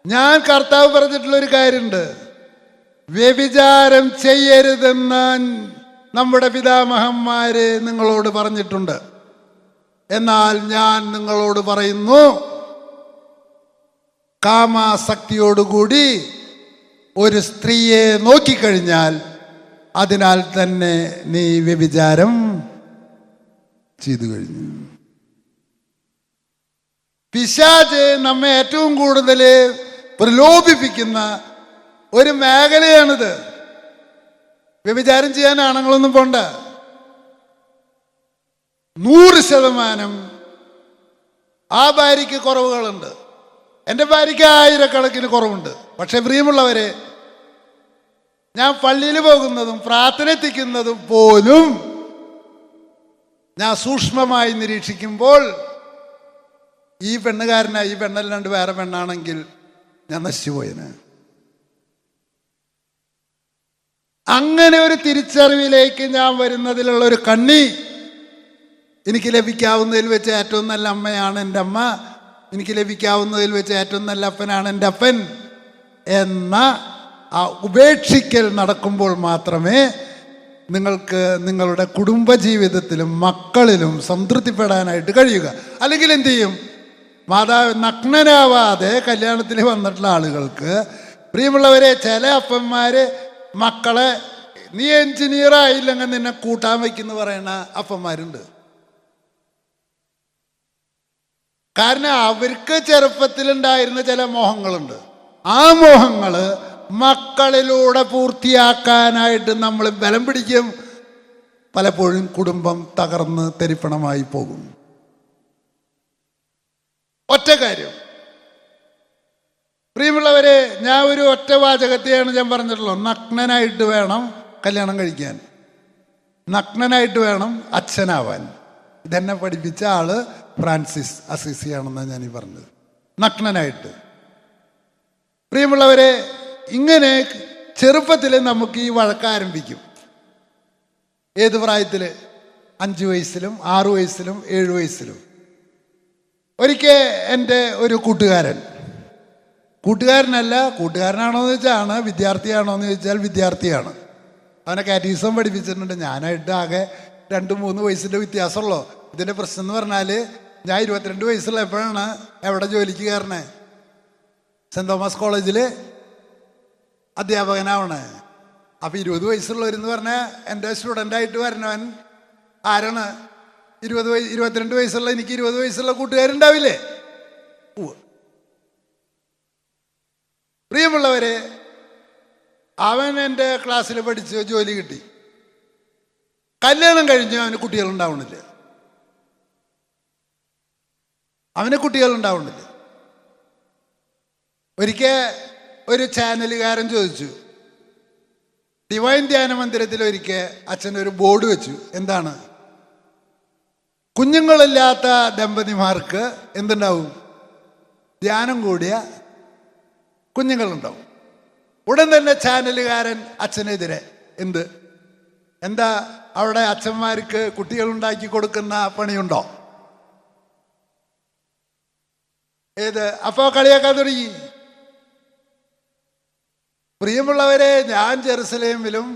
ഞാൻ കർത്താവ് പറഞ്ഞിട്ടുള്ളൊരു കാര്യമുണ്ട്. വ്യഭിചാരം ചെയ്യരുതെന്ന് നമ്മുടെ പിതാമഹന്മാര് നിങ്ങളോട് പറഞ്ഞിട്ടുണ്ട്. എന്നാൽ ഞാൻ നിങ്ങളോട് പറയുന്നു, കാമാസക്തിയോടുകൂടി ഒരു സ്ത്രീയെ നോക്കിക്കഴിഞ്ഞാൽ അതിനാൽ തന്നെ നീ വ്യഭിചാരം ചെയ്തു കഴിഞ്ഞു. പിശാച് നമ്മെ ഏറ്റവും കൂടുതൽ പ്രലോഭിപ്പിക്കുന്ന ഒരു മേഖലയാണിത്. വ്യഭിചാരം ചെയ്യാൻ ആണുങ്ങളൊന്നും പോണ്ട. 100% ആ ഭാര്യയ്ക്ക് കുറവുകളുണ്ട്. എൻ്റെ ഭാര്യയ്ക്ക് 1000കണക്കിന് കുറവുണ്ട്. പക്ഷെ പ്രിയമുള്ളവരെ, ഞാൻ പള്ളിയിൽ പോകുന്നതും പ്രാർത്ഥന എത്തിക്കുന്നതും പോലും ഞാൻ സൂക്ഷ്മമായി നിരീക്ഷിക്കുമ്പോൾ ഈ പെണ്ണുകാരനായി ഈ പെണ്ണല്ലാണ്ട് വേറെ പെണ്ണാണെങ്കിൽ ഞാൻ നശിച്ചുപോയന്. അങ്ങനെ ഒരു തിരിച്ചറിവിലേക്ക് ഞാൻ വരുന്നതിലുള്ള ഒരു കണ്ണി, എനിക്ക് ലഭിക്കാവുന്നതിൽ വെച്ച് ഏറ്റവും നല്ല അമ്മയാണ് എൻ്റെ അമ്മ, എനിക്ക് ലഭിക്കാവുന്നതിൽ വെച്ച് ഏറ്റവും നല്ല അപ്പനാണ് എൻ്റെ അപ്പൻ എന്ന ആ ഉപേക്ഷിക്കൽ നടക്കുമ്പോൾ മാത്രമേ നിങ്ങൾക്ക് നിങ്ങളുടെ കുടുംബജീവിതത്തിലും മക്കളിലും സംതൃപ്തിപ്പെടാനായിട്ട് കഴിയുക. അല്ലെങ്കിൽ എന്തു ചെയ്യും? മാതാവ് നഗ്നനാവാതെ കല്യാണത്തിൽ വന്നിട്ടുള്ള ആളുകൾക്ക്, പ്രിയമുള്ളവരെ, ചില അപ്പന്മാര് മക്കളെ നീ എഞ്ചിനീയർ ആയില്ലെങ്കിൽ നിന്നെ കൂട്ടാൻ വയ്ക്കുന്നു പറയുന്ന അപ്പന്മാരുണ്ട്. കാരണം അവർക്ക് ചെറുപ്പത്തിലുണ്ടായിരുന്ന ചില മോഹങ്ങളുണ്ട്. ആ മോഹങ്ങള് മക്കളിലൂടെ പൂർത്തിയാക്കാനായിട്ട് നമ്മൾ ബലം പിടിക്കും. പലപ്പോഴും കുടുംബം തകർന്ന് തെരിപ്പണമായി പോകും. ഒറ്റ കാര്യം, പ്രിയമുള്ളവരെ, ഞാൻ ഒരു ഒറ്റ വാചകത്തെയാണ് ഞാൻ പറഞ്ഞിട്ടുള്ളത്. നഗ്നനായിട്ട് വേണം കല്യാണം കഴിക്കാൻ. നഗ്നനായിട്ട് വേണം അച്ഛനാവാൻ. ഇതെന്നെ പഠിപ്പിച്ച ആള് ഫ്രാൻസിസ് അസീസിയാണെന്നാണ് ഞാൻ ഈ പറഞ്ഞത്. നഗ്നനായിട്ട്. പ്രിയമുള്ളവരെ, ഇങ്ങനെ ചെറുപ്പത്തിൽ നമുക്ക് ഈ വഴക്കം ആരംഭിക്കും. ഏത് പ്രായത്തിൽ? 5 വയസ്സിലും 6 വയസ്സിലും 7 വയസ്സിലും. ഒരിക്കൽ എൻ്റെ ഒരു കൂട്ടുകാരനാണോ എന്ന് ചോദിച്ചാൽ വിദ്യാർത്ഥിയാണോ എന്ന് ചോദിച്ചാൽ വിദ്യാർത്ഥിയാണ്. അവനെ കാറ്റീസം പഠിപ്പിച്ചിട്ടുണ്ട്. ഞാനായിട്ട് ആകെ 2-3 വയസ്സിൻ്റെ വ്യത്യാസമുള്ളൂ. ഇതിൻ്റെ പ്രശ്നം എന്ന് പറഞ്ഞാൽ ഞാൻ 22 വയസ്സുള്ള എപ്പോഴാണ് എവിടെ ജോലിക്ക് കയറണേ? സെൻറ് തോമസ് കോളേജിൽ അധ്യാപകനാവണേ. അപ്പം 20 വയസ്സുള്ളവരെന്ന് പറഞ്ഞാൽ എൻ്റെ സ്റ്റുഡൻ്റായിട്ട് വരണവൻ ആരാണ്? 22 വയസ്സുള്ള എനിക്ക് 20 വയസ്സുള്ള കൂട്ടുകാരുണ്ടാവില്ലേ? പ്രിയമുള്ളവരെ, അവൻ എൻ്റെ ക്ലാസ്സിൽ പഠിച്ച് ജോലി കിട്ടി. കല്യാണം കഴിഞ്ഞ് അവന് കുട്ടികളുണ്ടാവണില്ല. ഒരിക്കൽ ഒരു ചാനലുകാരൻ ചോദിച്ചു, ഡിവൈൻ ധ്യാന മന്ദിരത്തിൽ ഒരിക്കൽ അച്ഛനൊരു ബോർഡ് വെച്ചു. എന്താണ്? കുഞ്ഞുങ്ങളില്ലാത്ത ദമ്പതിമാർക്ക് എന്തുണ്ടാവും? ധ്യാനം കൂടിയ കുഞ്ഞുങ്ങളുണ്ടാവും. ഉടൻ തന്നെ ചാനലുകാരൻ അച്ഛനെതിരെ എന്താ അവിടെ അച്ഛന്മാർക്ക് കുട്ടികളുണ്ടാക്കി കൊടുക്കുന്ന പണിയുണ്ടോ? അപ്പോൾ കളിയാക്കാൻ തുടങ്ങി. പ്രിയമുള്ളവരെ, ഞാൻ ജെറുസലേമിലും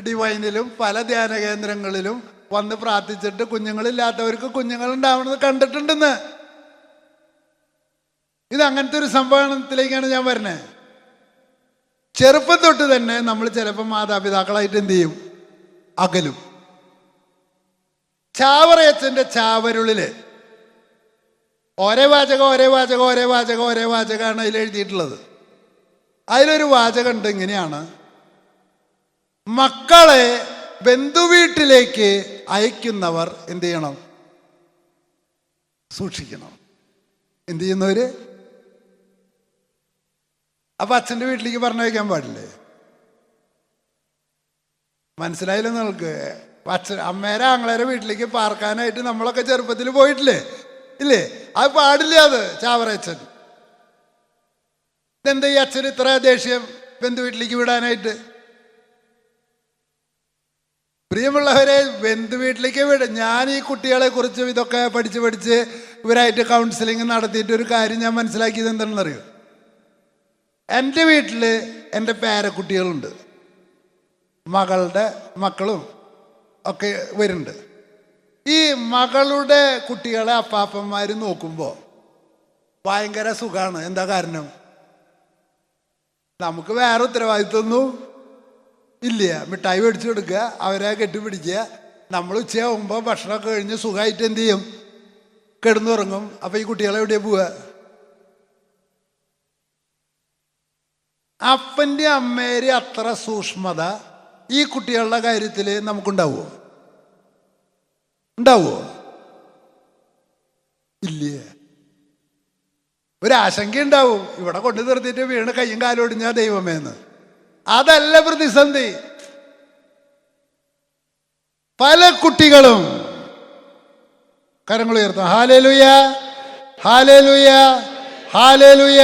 ഡിവൈനിലും പല ധ്യാന കേന്ദ്രങ്ങളിലും വന്ന് പ്രാർത്ഥിച്ചിട്ട് കുഞ്ഞുങ്ങളില്ലാത്തവർക്ക് കുഞ്ഞുങ്ങളുണ്ടാവണമെന്ന് കണ്ടിട്ടുണ്ടെന്ന്. ഇത് അങ്ങനത്തെ ഒരു സംഭവത്തിലേക്കാണ് ഞാൻ വരുന്നത്. ചെറുപ്പം തൊട്ട് തന്നെ നമ്മൾ ചിലപ്പോൾ മാതാപിതാക്കളായിട്ട് എന്ത് ചെയ്യും? അകലും. ചാവറയച്ചൻ്റെ ചാവരുളില് ഒരേ വാചകമാണ് അതിൽ എഴുതിയിട്ടുള്ളത്. അതിലൊരു വാചകമുണ്ട്, ഇങ്ങനെയാണ്: മക്കളെ ബന്ധുവീട്ടിലേക്ക് അയക്കുന്നവർ എന്ത് ചെയ്യണം? സൂക്ഷിക്കണം. എന്ത് ചെയ്യുന്നവര്? അപ്പൊ അച്ഛൻ്റെ വീട്ടിലേക്ക് പറഞ്ഞയക്കാൻ പാടില്ലേ? മനസ്സിലായില്ല നിങ്ങൾക്ക്? അമ്മേരെ ആങ്ങളേരെ വീട്ടിലേക്ക് പാർക്കാനായിട്ട് നമ്മളൊക്കെ ചെറുപ്പത്തിൽ പോയിട്ടില്ലേ? ഇല്ലേ? അത് പാടില്ല. അത് ചാവറയച്ചൻ. ഇതെന്താ ഈ അച്ഛൻ ഇത്ര ദേഷ്യം ബന്ധുവീട്ടിലേക്ക് വിടാനായിട്ട്? പ്രിയമുള്ളവരെ, ബന്ധുവീട്ടിലേക്ക് ഞാൻ ഈ കുട്ടികളെ കുറിച്ച് ഇതൊക്കെ പഠിച്ച് ഇവരായിട്ട് കൗൺസിലിംഗ് നടത്തിയിട്ട് ഒരു കാര്യം ഞാൻ മനസ്സിലാക്കിയത് എന്താണെന്നറിയോ? എൻ്റെ വീട്ടിൽ എൻ്റെ പേരക്കുട്ടികളുണ്ട്. മകളുടെ മക്കളും ഒക്കെ വരുന്നുണ്ട്. ഈ മകളുടെ കുട്ടികളെ അപ്പാപ്പന്മാർ നോക്കുമ്പോൾ ഭയങ്കര സുഖമാണ്. എന്താ കാരണം? നമുക്ക് വേറെ ഉത്തരവാദിത്വമൊന്നും ഇല്ല. മിഠായി മേടിച്ചു കൊടുക്കുക, അവരെ കെട്ടിപ്പിടിക്കുക. നമ്മൾ ഉച്ചയാകുമ്പോൾ ഭക്ഷണമൊക്കെ കഴിഞ്ഞ് സുഖമായിട്ട് എന്ത് ചെയ്യും? കിടന്നുറങ്ങും. അപ്പം ഈ കുട്ടികളെ എവിടെയാണ് പോവുക? അപ്പൻ്റെ അമ്മേര് അത്ര സൂക്ഷ്മത ഈ കുട്ടികളുടെ കാര്യത്തിൽ നമുക്കുണ്ടാവുമോ? ഇല്ലേ? ഒരാശങ്ക ഉണ്ടാവും. ഇവിടെ കൊണ്ടു നിർത്തിയിട്ട് വീണ് കയ്യും കാലും ഒടിഞ്ഞാൽ ദൈവമേന്ന്. അതല്ല പ്രതിസന്ധി. പല കുട്ടികളും കരങ്ങൾ ഉയർത്തും. ഹല്ലേലൂയ, ഹല്ലേലൂയ, ഹല്ലേലൂയ,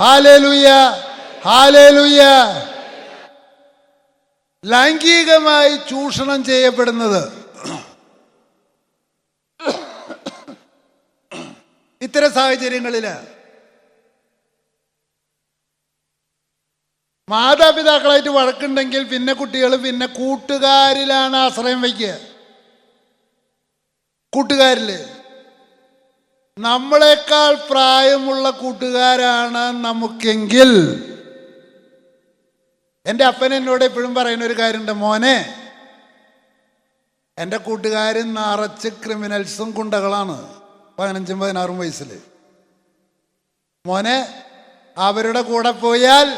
ഹല്ലേലൂയ, ഹല്ലേലൂയ. ലൈംഗികമായി ചൂഷണം ചെയ്യപ്പെടുന്നത് ഇത്തരം സാഹചര്യങ്ങളില് മാതാപിതാക്കളായിട്ട് വഴക്കുണ്ടെങ്കിൽ പിന്നെ കുട്ടികൾ പിന്നെ കൂട്ടുകാരിലാണ് ആശ്രയം വയ്ക്കുക. കൂട്ടുകാരില് നമ്മളെക്കാൾ പ്രായമുള്ള കൂട്ടുകാരാണ് നമുക്കെങ്കിൽ, എൻ്റെ അപ്പൻ എന്നോട് എപ്പോഴും പറയുന്ന ഒരു കാര്യമുണ്ട്: മോനെ, എൻ്റെ കൂട്ടുകാരൻ നിറച്ച് ക്രിമിനൽസും ഗുണ്ടകളാണ്, 15-16 വയസ്സിൽ. മോനെ, അവരുടെ കൂടെ പോയാൽ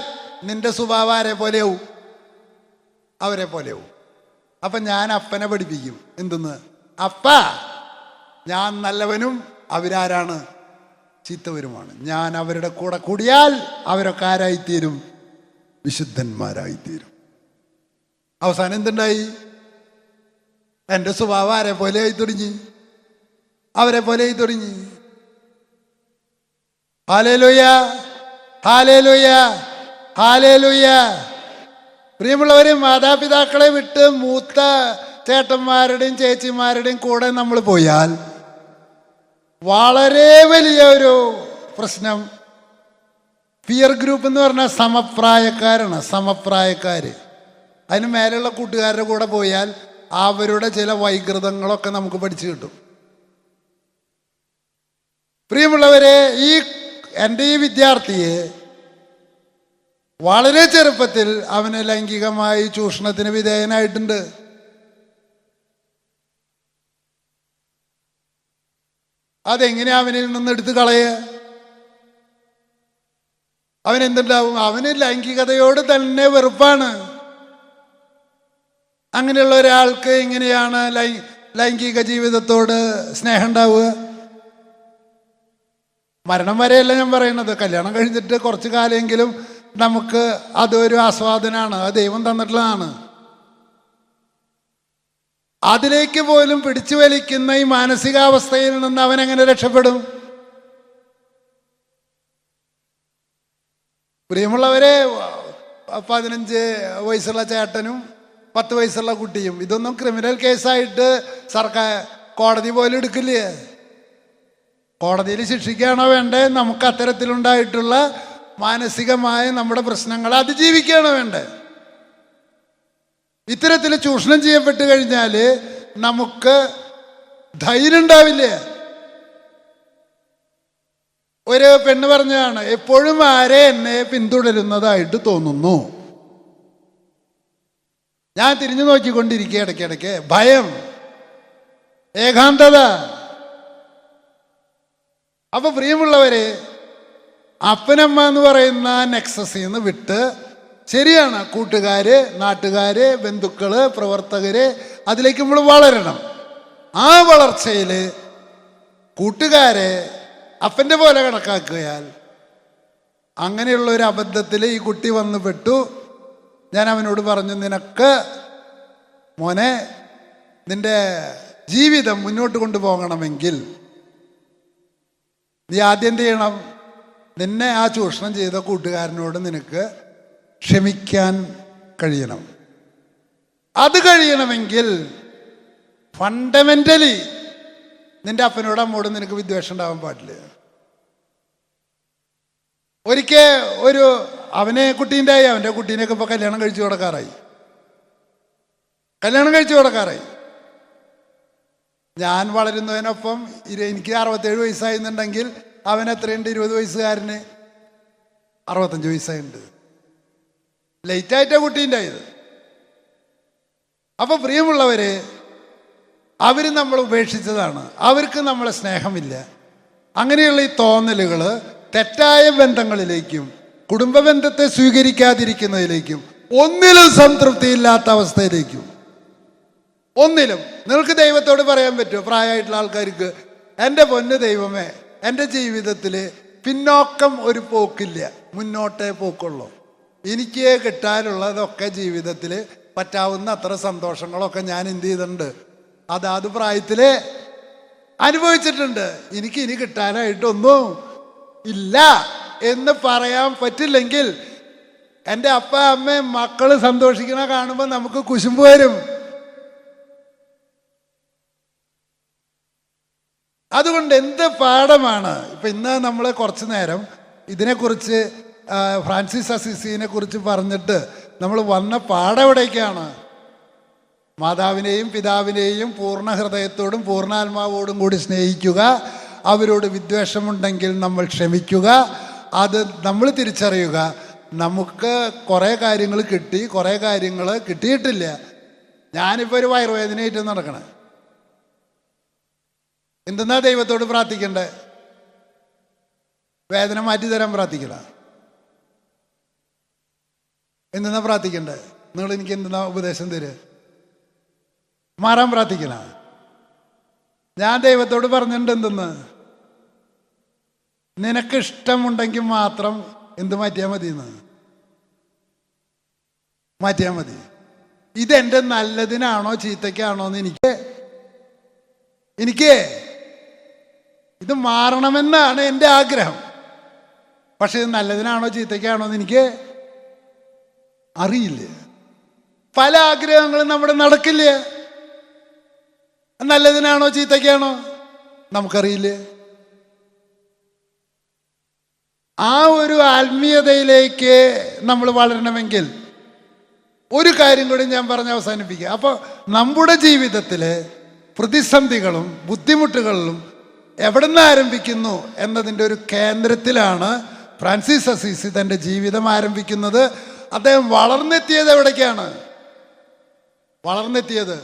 നിന്റെ സ്വഭാവം അവരെ പോലെയാവും. അപ്പം ഞാൻ അപ്പനെ പഠിപ്പിക്കും. എന്തെന്ന്? അപ്പ, ഞാൻ നല്ലവനും അവരാരാണ്? ചീത്തവരുമാണ്. ഞാൻ അവരുടെ കൂടെ കൂടിയാൽ അവരൊക്കെ ആരായിത്തീരും? വിശുദ്ധന്മാരായിത്തീരും. അവസാനം എന്തുണ്ടായി? എൻ്റെ സ്വഭാവം ആരെ പോലെ ആയി തുടങ്ങി, അവരെ പോലെ ആയി തുടങ്ങി. ഹല്ലേലൂയ, ഹല്ലേലൂയ, ഹല്ലേലൂയ. പ്രിയമുള്ളവരെ, മാതാപിതാക്കളെ വിട്ട് മൂത്ത ചേട്ടന്മാരുടെയും ചേച്ചിമാരുടെയും കൂടെ നമ്മൾ പോയാൽ വളരെ വലിയ ഒരു പ്രശ്നം. പിയർ ഗ്രൂപ്പ് എന്ന് പറഞ്ഞാൽ സമപ്രായക്കാരാണ്, സമപ്രായക്കാർ. അതിന് മേലുള്ള കൂട്ടുകാരുടെ കൂടെ പോയാൽ അവരുടെ ചില വൈകൃതങ്ങളൊക്കെ നമുക്ക് പഠിച്ചു കിട്ടും. പ്രിയമുള്ളവരെ, എൻ്റെ ഈ വിദ്യാർത്ഥിയെ വളരെ ചെറുപ്പത്തിൽ അവന് ലൈംഗികമായി ചൂഷണത്തിന് വിധേയനായിട്ടുണ്ട്. അതെങ്ങനെയാ അവനിൽ നിന്ന് എടുത്തു കളയുക? അവനെന്തുണ്ടാവും? അവന് ലൈംഗികതയോട് തന്നെ വെറുപ്പാണ്. അങ്ങനെയുള്ള ഒരാൾക്ക് എങ്ങനെയാണ് ലൈംഗിക ജീവിതത്തോട് സ്നേഹം ഉണ്ടാവുക? മരണം വരെയല്ല ഞാൻ പറയുന്നത്, കല്യാണം കഴിഞ്ഞിട്ട് കുറച്ച് കാലമെങ്കിലും നമുക്ക് അതൊരു ആസ്വാദനമാണ്, അത് ദൈവം തന്നിട്ടുള്ളതാണ്. അതിലേക്ക് പോലും പിടിച്ചു വലിക്കുന്ന ഈ മാനസികാവസ്ഥയിൽ നിന്ന് അവൻ എങ്ങനെ രക്ഷപ്പെടും? പ്രിയമുള്ളവരെ, 15 വയസ്സുള്ള ചേട്ടനും 10 വയസ്സുള്ള കുട്ടിയും, ഇതൊന്നും ക്രിമിനൽ കേസായിട്ട് സർക്കാർ കോടതി പോലും എടുക്കില്ലേ? കോടതിയിൽ ശിക്ഷിക്കുകയാണോ വേണ്ടേ? നമുക്ക് അത്തരത്തിലുണ്ടായിട്ടുള്ള മാനസികമായ നമ്മുടെ പ്രശ്നങ്ങൾ അതിജീവിക്കുകയാണോ വേണ്ടേ? ഇത്തരത്തിൽ ചൂഷണം ചെയ്യപ്പെട്ട് കഴിഞ്ഞാൽ നമുക്ക് ധൈര്യം ഉണ്ടാവില്ലേ? ഒരു പെണ്ണ് പറഞ്ഞതാണ്, എപ്പോഴും ആരെ എന്നെ പിന്തുടരുന്നതായിട്ട് തോന്നുന്നു. ഞാൻ തിരിഞ്ഞു നോക്കിക്കൊണ്ടിരിക്കുക, ഇടയ്ക്കിടയ്ക്ക് ഭയം, ഏകാന്തത. അപ്പൊ പ്രിയമുള്ളവരെ, അപ്പനമ്മ എന്ന് പറയുന്ന നെക്സസിൽ നിന്ന് വിട്ട്, ശരിയാണ്, കൂട്ടുകാര്, നാട്ടുകാര്, ബന്ധുക്കള്, പ്രവർത്തകര്, അതിലേക്ക് നമ്മൾ വളരണം. ആ വളർച്ചയിൽ കൂട്ടുകാരെ അപ്പൻ്റെ പോലെ കണക്കാക്കിയാൽ, അങ്ങനെയുള്ള ഒരു അബദ്ധത്തിൽ ഈ കുട്ടി വന്ന് പെട്ടു. ഞാൻ അവനോട് പറഞ്ഞു, നിനക്ക് മോനെ നിന്റെ ജീവിതം മുന്നോട്ട് കൊണ്ടുപോകണമെങ്കിൽ നീ ആദ്യം എന്ത് ചെയ്യണം? നിന്നെ ആ ചൂഷണം ചെയ്ത കൂട്ടുകാരനോട് നിനക്ക് ക്ഷമിക്കാൻ കഴിയണം. അത് കഴിയണമെങ്കിൽ ഫണ്ടമെന്റലി നിന്റെ അപ്പനോടും അമ്മോടും നിനക്ക് വിദ്വേഷം ഉണ്ടാവാൻ പാടില്ല. ഒരിക്കൽ അവനെ കുട്ടീൻ്റെയായി, അവൻ്റെ കുട്ടീനെയൊക്കെ ഇപ്പോൾ കല്യാണം കഴിച്ചു കൊടുക്കാറായി. ഞാൻ വളരുന്നതിനൊപ്പം എനിക്ക് 67 വയസ്സായിരുന്നുണ്ടെങ്കിൽ അവൻ എത്രയുണ്ട്? 20 വയസ്സുകാരന് 65 വയസ്സായിട്ടുണ്ട്. ലേറ്റായിട്ടാണ് കുട്ടീൻ്റെയത്. അപ്പൊ പ്രിയമുള്ളവരെ, അവർ നമ്മൾ ഉപേക്ഷിച്ചതാണ്, അവർക്ക് നമ്മളെ സ്നേഹമില്ല. അങ്ങനെയുള്ള ഈ തോന്നലുകൾ തെറ്റായ ബന്ധങ്ങളിലേക്കും കുടുംബ ബന്ധത്തെ സ്വീകരിക്കാതിരിക്കുന്നതിലേക്കും ഒന്നിലും സംതൃപ്തിയില്ലാത്ത അവസ്ഥയിലേക്കും, ഒന്നിലും നിങ്ങൾക്ക് ദൈവത്തോട് പറയാൻ പറ്റുമോ? പ്രായമായിട്ടുള്ള ആൾക്കാർക്ക്, എൻ്റെ പൊന്ന് ദൈവമേ, എൻ്റെ ജീവിതത്തിൽ പിന്നോക്കം ഒരു പോക്കില്ല, മുന്നോട്ടേ പോക്കുള്ളൂ. എനിക്ക് കിട്ടാനുള്ളതൊക്കെ ജീവിതത്തിൽ പറ്റാവുന്ന അത്ര സന്തോഷങ്ങളൊക്കെ ഞാൻ എന്ത് ചെയ്തിട്ടുണ്ട്, അതാത് പ്രായത്തിൽ അനുഭവിച്ചിട്ടുണ്ട്. എനിക്ക് ഇനി കിട്ടാനായിട്ടൊന്നും ഇല്ല എന്ന് പറയാൻ പറ്റില്ലെങ്കിൽ, എൻ്റെ അപ്പ അമ്മയും മക്കൾ സന്തോഷിക്കണ കാണുമ്പോൾ നമുക്ക് കുശുമ്പ് വരും. അതുകൊണ്ട് എന്ത് പാഠമാണ് ഇപ്പം ഇന്ന് നമ്മൾ കുറച്ച് നേരം ഇതിനെക്കുറിച്ച് ഫ്രാൻസിസ് അസിസിനെ കുറിച്ച് പറഞ്ഞിട്ട് നമ്മൾ വന്ന പാഠം എവിടേക്കാണ്? മാതാവിനെയും പിതാവിനെയും പൂർണ്ണ ഹൃദയത്തോടും പൂർണ്ണാത്മാവോടും കൂടി സ്നേഹിക്കുക, അവരോട് വിദ്വേഷമുണ്ടെങ്കിൽ നമ്മൾ ക്ഷമിക്കുക, അത് നമ്മൾ തിരിച്ചറിയുക. നമുക്ക് കുറേ കാര്യങ്ങൾ കിട്ടി, കുറേ കാര്യങ്ങൾ കിട്ടിയിട്ടില്ല. ഞാനിപ്പോൾ ഒരു വയറുവേദനയായിട്ട് നടക്കണേ, എന്തെന്നാ ദൈവത്തോട് പ്രാർത്ഥിക്കണ്ടേ? വേദന മാറ്റി തരാൻ പ്രാർത്ഥിക്കണം. എന്തെന്നാ പ്രാർത്ഥിക്കണ്ടേ? നിങ്ങൾ എനിക്ക് എന്തെന്നാ ഉപദേശം തരുക? മാറാൻ പ്രാർത്ഥിക്കണം. ഞാൻ ദൈവത്തോട് പറഞ്ഞിട്ടുണ്ട്, എന്തെന്ന്? നിനക്കിഷ്ടമുണ്ടെങ്കിൽ മാത്രം എന്ത് മാറ്റിയാൽ മതി എന്ന് മാറ്റിയാൽ മതി. ഇതെന്റെ നല്ലതിനാണോ ചീത്തയ്ക്കാണോ എന്ന് എനിക്ക് ഇത് മാറണമെന്നാണ് എൻ്റെ ആഗ്രഹം. പക്ഷെ ഇത് നല്ലതിനാണോ ചീത്തയ്ക്കാണോ എന്ന് എനിക്ക് അറിയില്ല. പല ആഗ്രഹങ്ങളും നമ്മുടെ നടക്കില്ല. നല്ലതിനാണോ ചീത്തയ്ക്കാണോ നമുക്കറിയില്ല. ആ ഒരു ആത്മീയതയിലേക്ക് നമ്മൾ വളരണമെങ്കിൽ ഒരു കാര്യം കൂടി ഞാൻ പറഞ്ഞ് അവസാനിപ്പിക്കുക. അപ്പോൾ നമ്മുടെ ജീവിതത്തിലെ പ്രതിസന്ധികളും ബുദ്ധിമുട്ടുകളിലും എവിടെ നിന്ന് ആരംഭിക്കുന്നു എന്നതിൻ്റെ ഒരു കേന്ദ്രത്തിലാണ് ഫ്രാൻസിസ് അസീസി തൻ്റെ ജീവിതം ആരംഭിക്കുന്നത്. അദ്ദേഹം വളർന്നെത്തിയത് എവിടേക്കാണ്? വളർന്നെത്തിയത്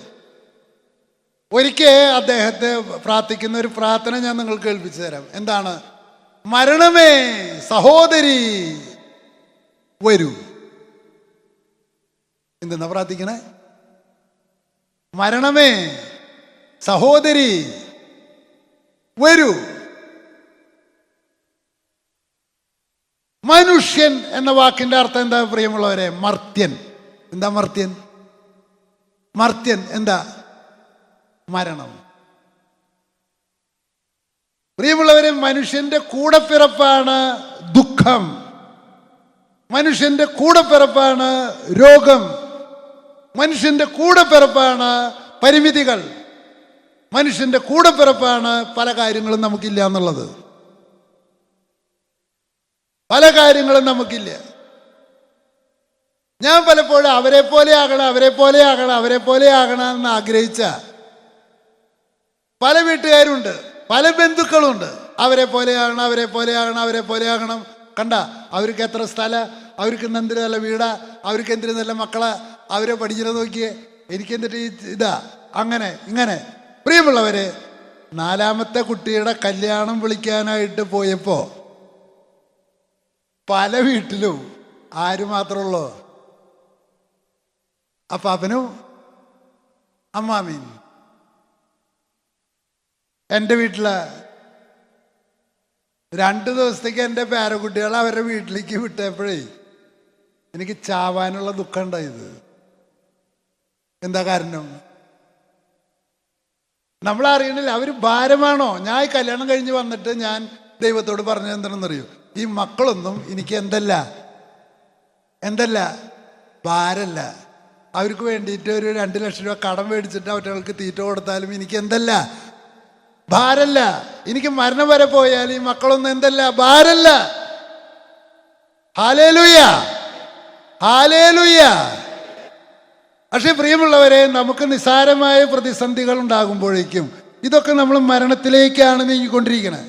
ഒരിക്കൽ അദ്ദേഹത്തെ പ്രാർത്ഥിക്കുന്ന ഒരു പ്രാർത്ഥന ഞാൻ നിങ്ങൾക്ക് കേൾപ്പിച്ചു തരാം. എന്താണ്? മരണമേ സഹോദരി വരൂ. എന്തെന്നാ പ്രാർത്ഥിക്കണേ? മരണമേ സഹോദരി വരൂ. മനുഷ്യൻ എന്ന വാക്കിന്റെ അർത്ഥം എന്താ പ്രിയമുള്ളവരെ? മർത്യൻ. എന്താ മർത്യൻ? മർത്യൻ എന്താ? മരണം. പ്രിയമുള്ളവരെ, മനുഷ്യന്റെ കൂടപ്പിറപ്പാണ് ദുഃഖം. മനുഷ്യന്റെ കൂടപ്പിറപ്പാണ് രോഗം. മനുഷ്യന്റെ കൂടപ്പിറപ്പാണ് പരിമിതികൾ. മനുഷ്യന്റെ കൂടപ്പിറപ്പാണ് പല കാര്യങ്ങളും നമുക്കില്ല എന്നുള്ളത്. പല കാര്യങ്ങളും നമുക്കില്ല. ഞാൻ പലപ്പോഴും അവരെ പോലെ ആകണം എന്ന് ആഗ്രഹിച്ച പല വീട്ടുകാരുണ്ട്, പല ബന്ധുക്കളുണ്ട്. അവരെ പോലെ ആകണം. കണ്ട, അവർക്ക് എത്ര സ്ഥലം, അവർക്ക് എന്തിനു നല്ല വീടാ, അവർക്ക് എന്തിനു നല്ല മക്കളാ, അവരെ പഠിച്ചിട്ട് നോക്കിയേ, എനിക്ക് എന്നിട്ട് ഇതാ അങ്ങനെ ഇങ്ങനെ. പ്രിയമുള്ളവരെ, 4ാമത്തെ കുട്ടിയുടെ കല്യാണം വിളിക്കാനായിട്ട് പോയപ്പോ പല വീട്ടിലും ആര് മാത്രമുള്ളൂ? അപ്പാപ്പനും അമ്മാമയും. എൻ്റെ വീട്ടില് 2 ദിവസത്തേക്ക് എൻ്റെ പേരക്കുട്ടികളെ അവരുടെ വീട്ടിലേക്ക് വിട്ടപ്പോഴേ എനിക്ക് ചാവാനുള്ള ദുഃഖം ഉണ്ടായത്. എന്താ കാരണം? നമ്മളറിയണില്ല അവർ ഭാരമാണോ. ഞാൻ കല്യാണം കഴിഞ്ഞ് വന്നിട്ട് ഞാൻ ദൈവത്തോട് പറഞ്ഞത് എന്താണെന്നറിയോ? ഈ മക്കളൊന്നും എനിക്ക് എന്തല്ല ഭാരല്ല. അവർക്ക് വേണ്ടിയിട്ട് ഒരു 2 ലക്ഷം രൂപ കടം മേടിച്ചിട്ട് അവറ്റകൾക്ക് തീറ്റ കൊടുത്താലും എനിക്ക് ഭാരല്ല. എനിക്ക് മരണം വരെ പോയാൽ ഈ മക്കളൊന്നും ഭാരല്ല. Hallelujah, hallelujah. പക്ഷെ പ്രിയമുള്ളവരെ, നമുക്ക് നിസ്സാരമായ പ്രതിസന്ധികൾ ഉണ്ടാകുമ്പോഴേക്കും ഇതൊക്കെ നമ്മൾ മരണത്തിലേക്കാണ് നീങ്ങിക്കൊണ്ടിരിക്കുന്നത്.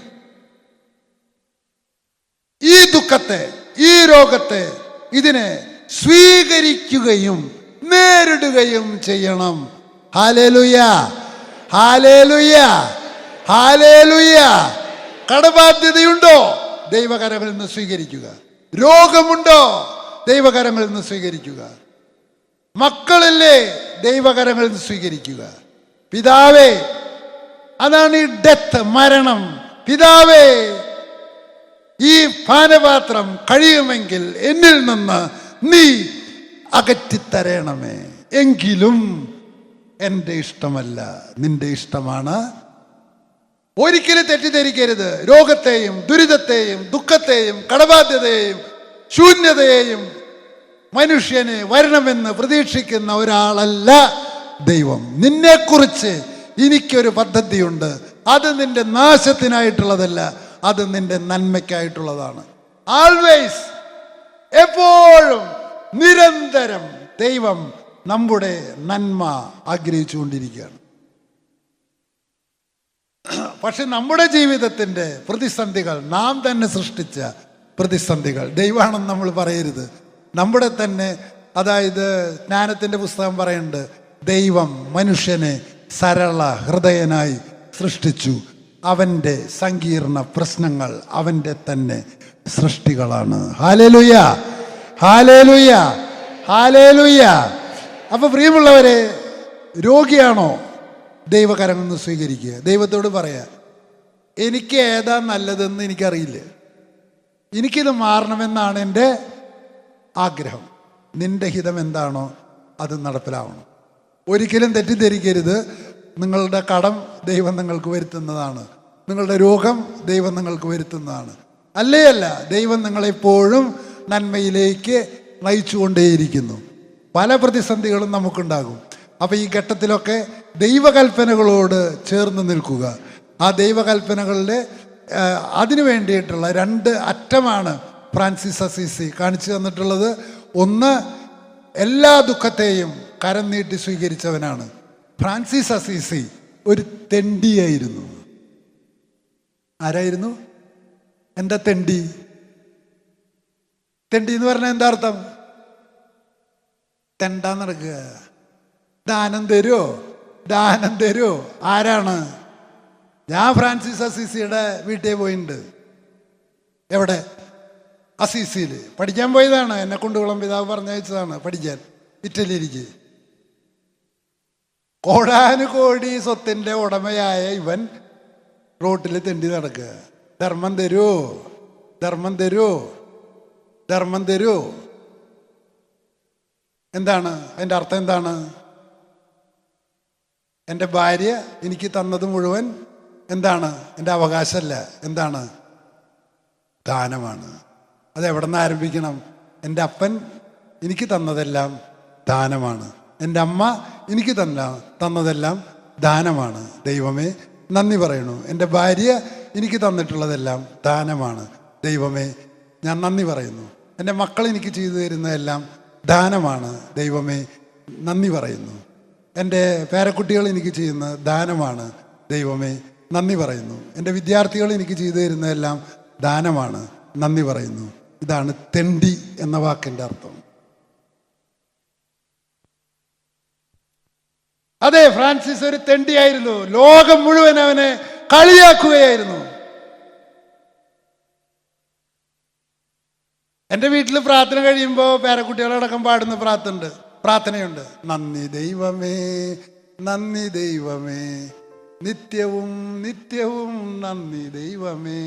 ഈ ദുഃഖത്തെ, ഈ രോഗത്തെ, ഇതിനെ സ്വീകരിക്കുകയും നേരിടുകയും ചെയ്യണം. ഹല്ലേലൂയ, ഹല്ലേലൂയ, ഹല്ലേലൂയ. കടബാധ്യതയുണ്ടോ? ദൈവകരങ്ങളിൽ നിന്ന് സ്വീകരിക്കുക. രോഗമുണ്ടോ? ദൈവകരങ്ങളിൽ നിന്ന് സ്വീകരിക്കുക. മക്കളില്ലേ? ദൈവകരങ്ങളിൽ നിന്ന് സ്വീകരിക്കുക. പിതാവേ, അതാണ് ഈ ഡെത്ത്, മരണം. പിതാവേ, ഈ പാനപാത്രം കഴിയുമെങ്കിൽ എന്നിൽ നിന്ന് നീ അകറ്റിത്തരണമേ. എങ്കിലും എൻ്റെ ഇഷ്ടമല്ല, നിന്റെ ഇഷ്ടമാണ്. ഒരിക്കലും തെറ്റിദ്ധരിക്കരുത്. രോഗത്തെയും ദുരിതത്തെയും ദുഃഖത്തെയും കടബാധ്യതയെയും ശൂന്യതയെയും മനുഷ്യന് വരണമെന്ന് പ്രതീക്ഷിക്കുന്ന ഒരാളല്ല ദൈവം. നിന്നെക്കുറിച്ച് എനിക്കൊരു പദ്ധതിയുണ്ട്. അത് നിന്റെ നാശത്തിനായിട്ടുള്ളതല്ല, അത് നിന്റെ നന്മയ്ക്കായിട്ടുള്ളതാണ്. ആൾവേസ്, എപ്പോഴും, നിരന്തരം ദൈവം നമ്മുടെ നന്മ ആഗ്രഹിച്ചുകൊണ്ടിരിക്കുകയാണ്. പക്ഷെ നമ്മുടെ ജീവിതത്തിൻ്റെ പ്രതിസന്ധികൾ നാം തന്നെ സൃഷ്ടിച്ച പ്രതിസന്ധികൾ. ദൈവമാണെന്ന് നമ്മൾ പറയരുത്. നമ്മുടെ തന്നെ, അതായത് ജ്ഞാനത്തിൻ്റെ പുസ്തകം പറയുന്നുണ്ട്, ദൈവം മനുഷ്യനെ സരള ഹൃദയനായി സൃഷ്ടിച്ചു. അവൻ്റെ സങ്കീർണ പ്രശ്നങ്ങൾ അവൻ്റെ തന്നെ സൃഷ്ടികളാണ്. ഹല്ലേലൂയ, ഹല്ലേലൂയ, ഹല്ലേലൂയ. അപ്പൊ പ്രിയമുള്ളവരെ, രോഗിയാണോ? ദൈവകരങ്ങളിൽ നിന്ന് സ്വീകരിക്കുക. ദൈവത്തോട് പറയാ, എനിക്ക് ഏതാ നല്ലതെന്ന് എനിക്കറിയില്ല, എനിക്കിത് മാറണമെന്നാണ് എൻ്റെ ആഗ്രഹം. നിന്റെ ഹിതം എന്താണോ അത് നടപ്പിലാവണം. ഒരിക്കലും തെറ്റിദ്ധരിക്കരുത്. നിങ്ങളുടെ കടം ദൈവം നിങ്ങൾക്ക് വരുത്തുന്നതാണ്, നിങ്ങളുടെ രോഗം ദൈവം നിങ്ങൾക്ക് വരുത്തുന്നതാണ്. അല്ല, ദൈവം നിങ്ങളെപ്പോഴും നന്മയിലേക്ക് നയിച്ചുകൊണ്ടേയിരിക്കുന്നു. പല പ്രതിസന്ധികളും നമുക്കുണ്ടാകും. അപ്പോൾ ഈ ഘട്ടത്തിലൊക്കെ ദൈവകൽപ്പനകളോട് ചേർന്ന് നിൽക്കുക. ആ ദൈവകൽപ്പനകളുടെ അതിനു വേണ്ടിയിട്ടുള്ള 2 അറ്റമാണ് ഫ്രാൻസിസ് അസീസി കാണിച്ചു തന്നിട്ടുള്ളത്. ഒന്ന്, എല്ലാ ദുഃഖത്തെയും കരം നീട്ടി സ്വീകരിച്ചവനാണ്. ഫ്രാൻസിസ് അസീസി ഒരു തെണ്ടിയായിരുന്നു. ആരായിരുന്നു? എന്താ തെണ്ടി? തെണ്ടി എന്ന് പറഞ്ഞാൽ എന്താ അർത്ഥം? തെണ്ടാൻ നടക്കുക. ദാനം തരുമോ? ആരാണ്? ഞാൻ ഫ്രാൻസിസ് അസീസിയുടെ വീട്ടിൽ പോയിട്ടുണ്ട്. എവിടെ? അസീസിയിൽ പഠിക്കാൻ പോയതാണ്. എന്നെ കൊണ്ടുകുളം പിതാവ് പറഞ്ഞയച്ചതാണ് പഠിക്കാൻ ഇറ്റലിയിലേക്ക്. കോടാനുകോടി സ്വത്തിൻ്റെ ഉടമയായ ഇവൻ റോട്ടിൽ തെണ്ടി നടക്കുക. ധർമ്മം തരുമോ? എന്താണ് അതിൻ്റെ അർത്ഥം? എന്താണ്? എൻ്റെ ഭാര്യ എനിക്ക് തന്നത് മുഴുവൻ എന്താണ്? എൻ്റെ അവകാശമല്ല. എന്താണ്? ദാനമാണ്. അതെവിടെ നിന്ന് ആരംഭിക്കണം? എൻ്റെ അപ്പൻ എനിക്ക് തന്നതെല്ലാം ദാനമാണ്. എൻ്റെ അമ്മ എനിക്ക് തന്നതെല്ലാം ദാനമാണ്. ദൈവമേ നന്ദി പറയണു. എൻ്റെ ഭാര്യ എനിക്ക് തന്നിട്ടുള്ളതെല്ലാം ദാനമാണ്. ദൈവമേ ഞാൻ നന്ദി പറയുന്നു. എൻ്റെ മക്കൾ എനിക്ക് ചെയ്തു തരുന്നതെല്ലാം ദാനമാണ്. ദൈവമേ നന്ദി പറയുന്നു. എൻ്റെ പേരക്കുട്ടികൾ എനിക്ക് ചെയ്യുന്ന ദാനമാണ്. ദൈവമേ നന്ദി പറയുന്നു. എൻ്റെ വിദ്യാർത്ഥികൾ എനിക്ക് ചെയ്തു തരുന്നതെല്ലാം ദാനമാണ്. നന്ദി പറയുന്നു. ഇതാണ് തെണ്ടി എന്ന വാക്കിൻ്റെ അർത്ഥം. അതെ, ഫ്രാൻസിസ് ഒരു തെണ്ടിയായിരുന്നു. ലോകം മുഴുവൻ അവനെ കളിയാക്കുകയായിരുന്നു. എൻ്റെ വീട്ടിൽ പ്രാർത്ഥന കഴിയുമ്പോൾ പേരക്കുട്ടികളടക്കം പാടുന്ന പ്രാർത്ഥനയുണ്ട്. നന്ദി ദൈവമേ, നിത്യവും നന്ദി ദൈവമേ.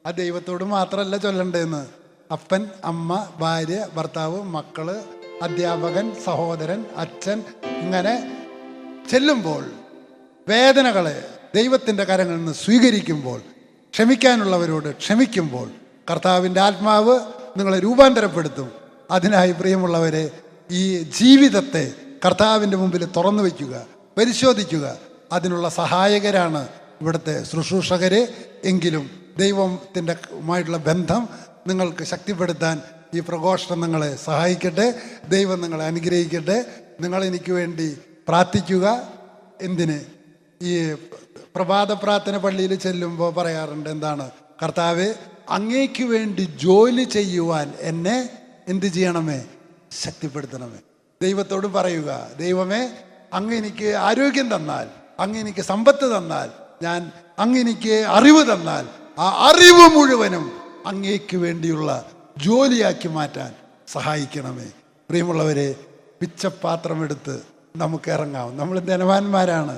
ആ ദൈവത്തോട് മാത്രമല്ല ചൊല്ലണ്ടേന്ന്. അപ്പൻ, അമ്മ, ഭാര്യ, ഭർത്താവ്, മക്കള്, അധ്യാപകൻ, സഹോദരൻ, അച്ഛൻ, ഇങ്ങനെ ചെല്ലുമ്പോൾ വേദനകളെ ദൈവത്തിൻ്റെ കരങ്ങളിൽ നിന്ന് സ്വീകരിക്കുമ്പോൾ, ക്ഷമിക്കാനുള്ളവരോട് ക്ഷമിക്കുമ്പോൾ കർത്താവിൻ്റെ ആത്മാവ് നിങ്ങളെ രൂപാന്തരപ്പെടുത്തും. അതിനായി പ്രിയമുള്ളവരെ, ഈ ജീവിതത്തെ കർത്താവിൻ്റെ മുമ്പിൽ തുറന്നു വയ്ക്കുക, പരിശോധിക്കുക. അതിനുള്ള സഹായകരാണ് ഇവിടുത്തെ ശുശ്രൂഷകരെ. എങ്കിലും ദൈവത്തിൻ്റെമായിട്ടുള്ള ബന്ധം നിങ്ങൾക്ക് ശക്തിപ്പെടുത്താൻ ഈ പ്രഘോഷണം നിങ്ങളെ സഹായിക്കട്ടെ. ദൈവം നിങ്ങളെ അനുഗ്രഹിക്കട്ടെ. നിങ്ങളെനിക്ക് വേണ്ടി പ്രാർത്ഥിക്കുക. എന്തിന്? ഈ പ്രഭാത പ്രാർത്ഥന പള്ളിയിൽ ചെല്ലുമ്പോൾ പറയാറുണ്ട്, എന്താണ്? കർത്താവേ, അങ്ങേക്ക് വേണ്ടി ജോലി ചെയ്യുവാൻ എന്നെ എന്ത് ചെയ്യണമേ? ശക്തിപ്പെടുത്തണമേ. ദൈവത്തോട് പറയുക, ദൈവമേ, അങ്ങ് എനിക്ക് ആരോഗ്യം തന്നാൽ, അങ്ങ് എനിക്ക് സമ്പത്ത് തന്നാൽ, അങ്ങ് എനിക്ക് അറിവ് തന്നാൽ, ആ അറിവ് മുഴുവനും അങ്ങേക്ക് വേണ്ടിയുള്ള ജോലിയാക്കി മാറ്റാൻ സഹായിക്കണമേ. പ്രിയമുള്ളവരെ, പിച്ചപാത്രമെടുത്ത് നമുക്ക് ഇറങ്ങാം. നമ്മൾ ധനവാന്മാരാണ്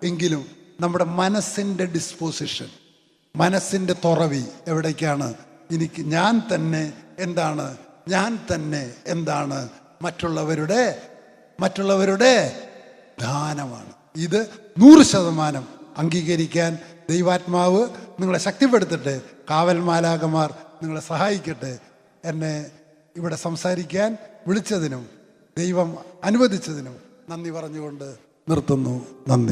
എങ്കിലും നമ്മുടെ മനസ്സിൻ്റെ ഡിസ്പോസിഷൻ, മനസ്സിൻ്റെ തുറവി എവിടേക്കാണ്? ഞാൻ തന്നെ എന്താണ്? മറ്റുള്ളവരുടെ ദാനമാണ്. ഇത് 100% അംഗീകരിക്കാൻ ദൈവാത്മാവ് നിങ്ങളെ ശക്തിപ്പെടുത്തട്ടെ. കാവൽ മാലാഖമാർ നിങ്ങളെ സഹായിക്കട്ടെ. എന്നെ ഇവിടെ സംസാരിക്കാൻ വിളിച്ചതിനും ദൈവം അനുവദിച്ചതിനും നന്ദി പറഞ്ഞുകൊണ്ട് നിർത്തുന്നു. നന്ദി.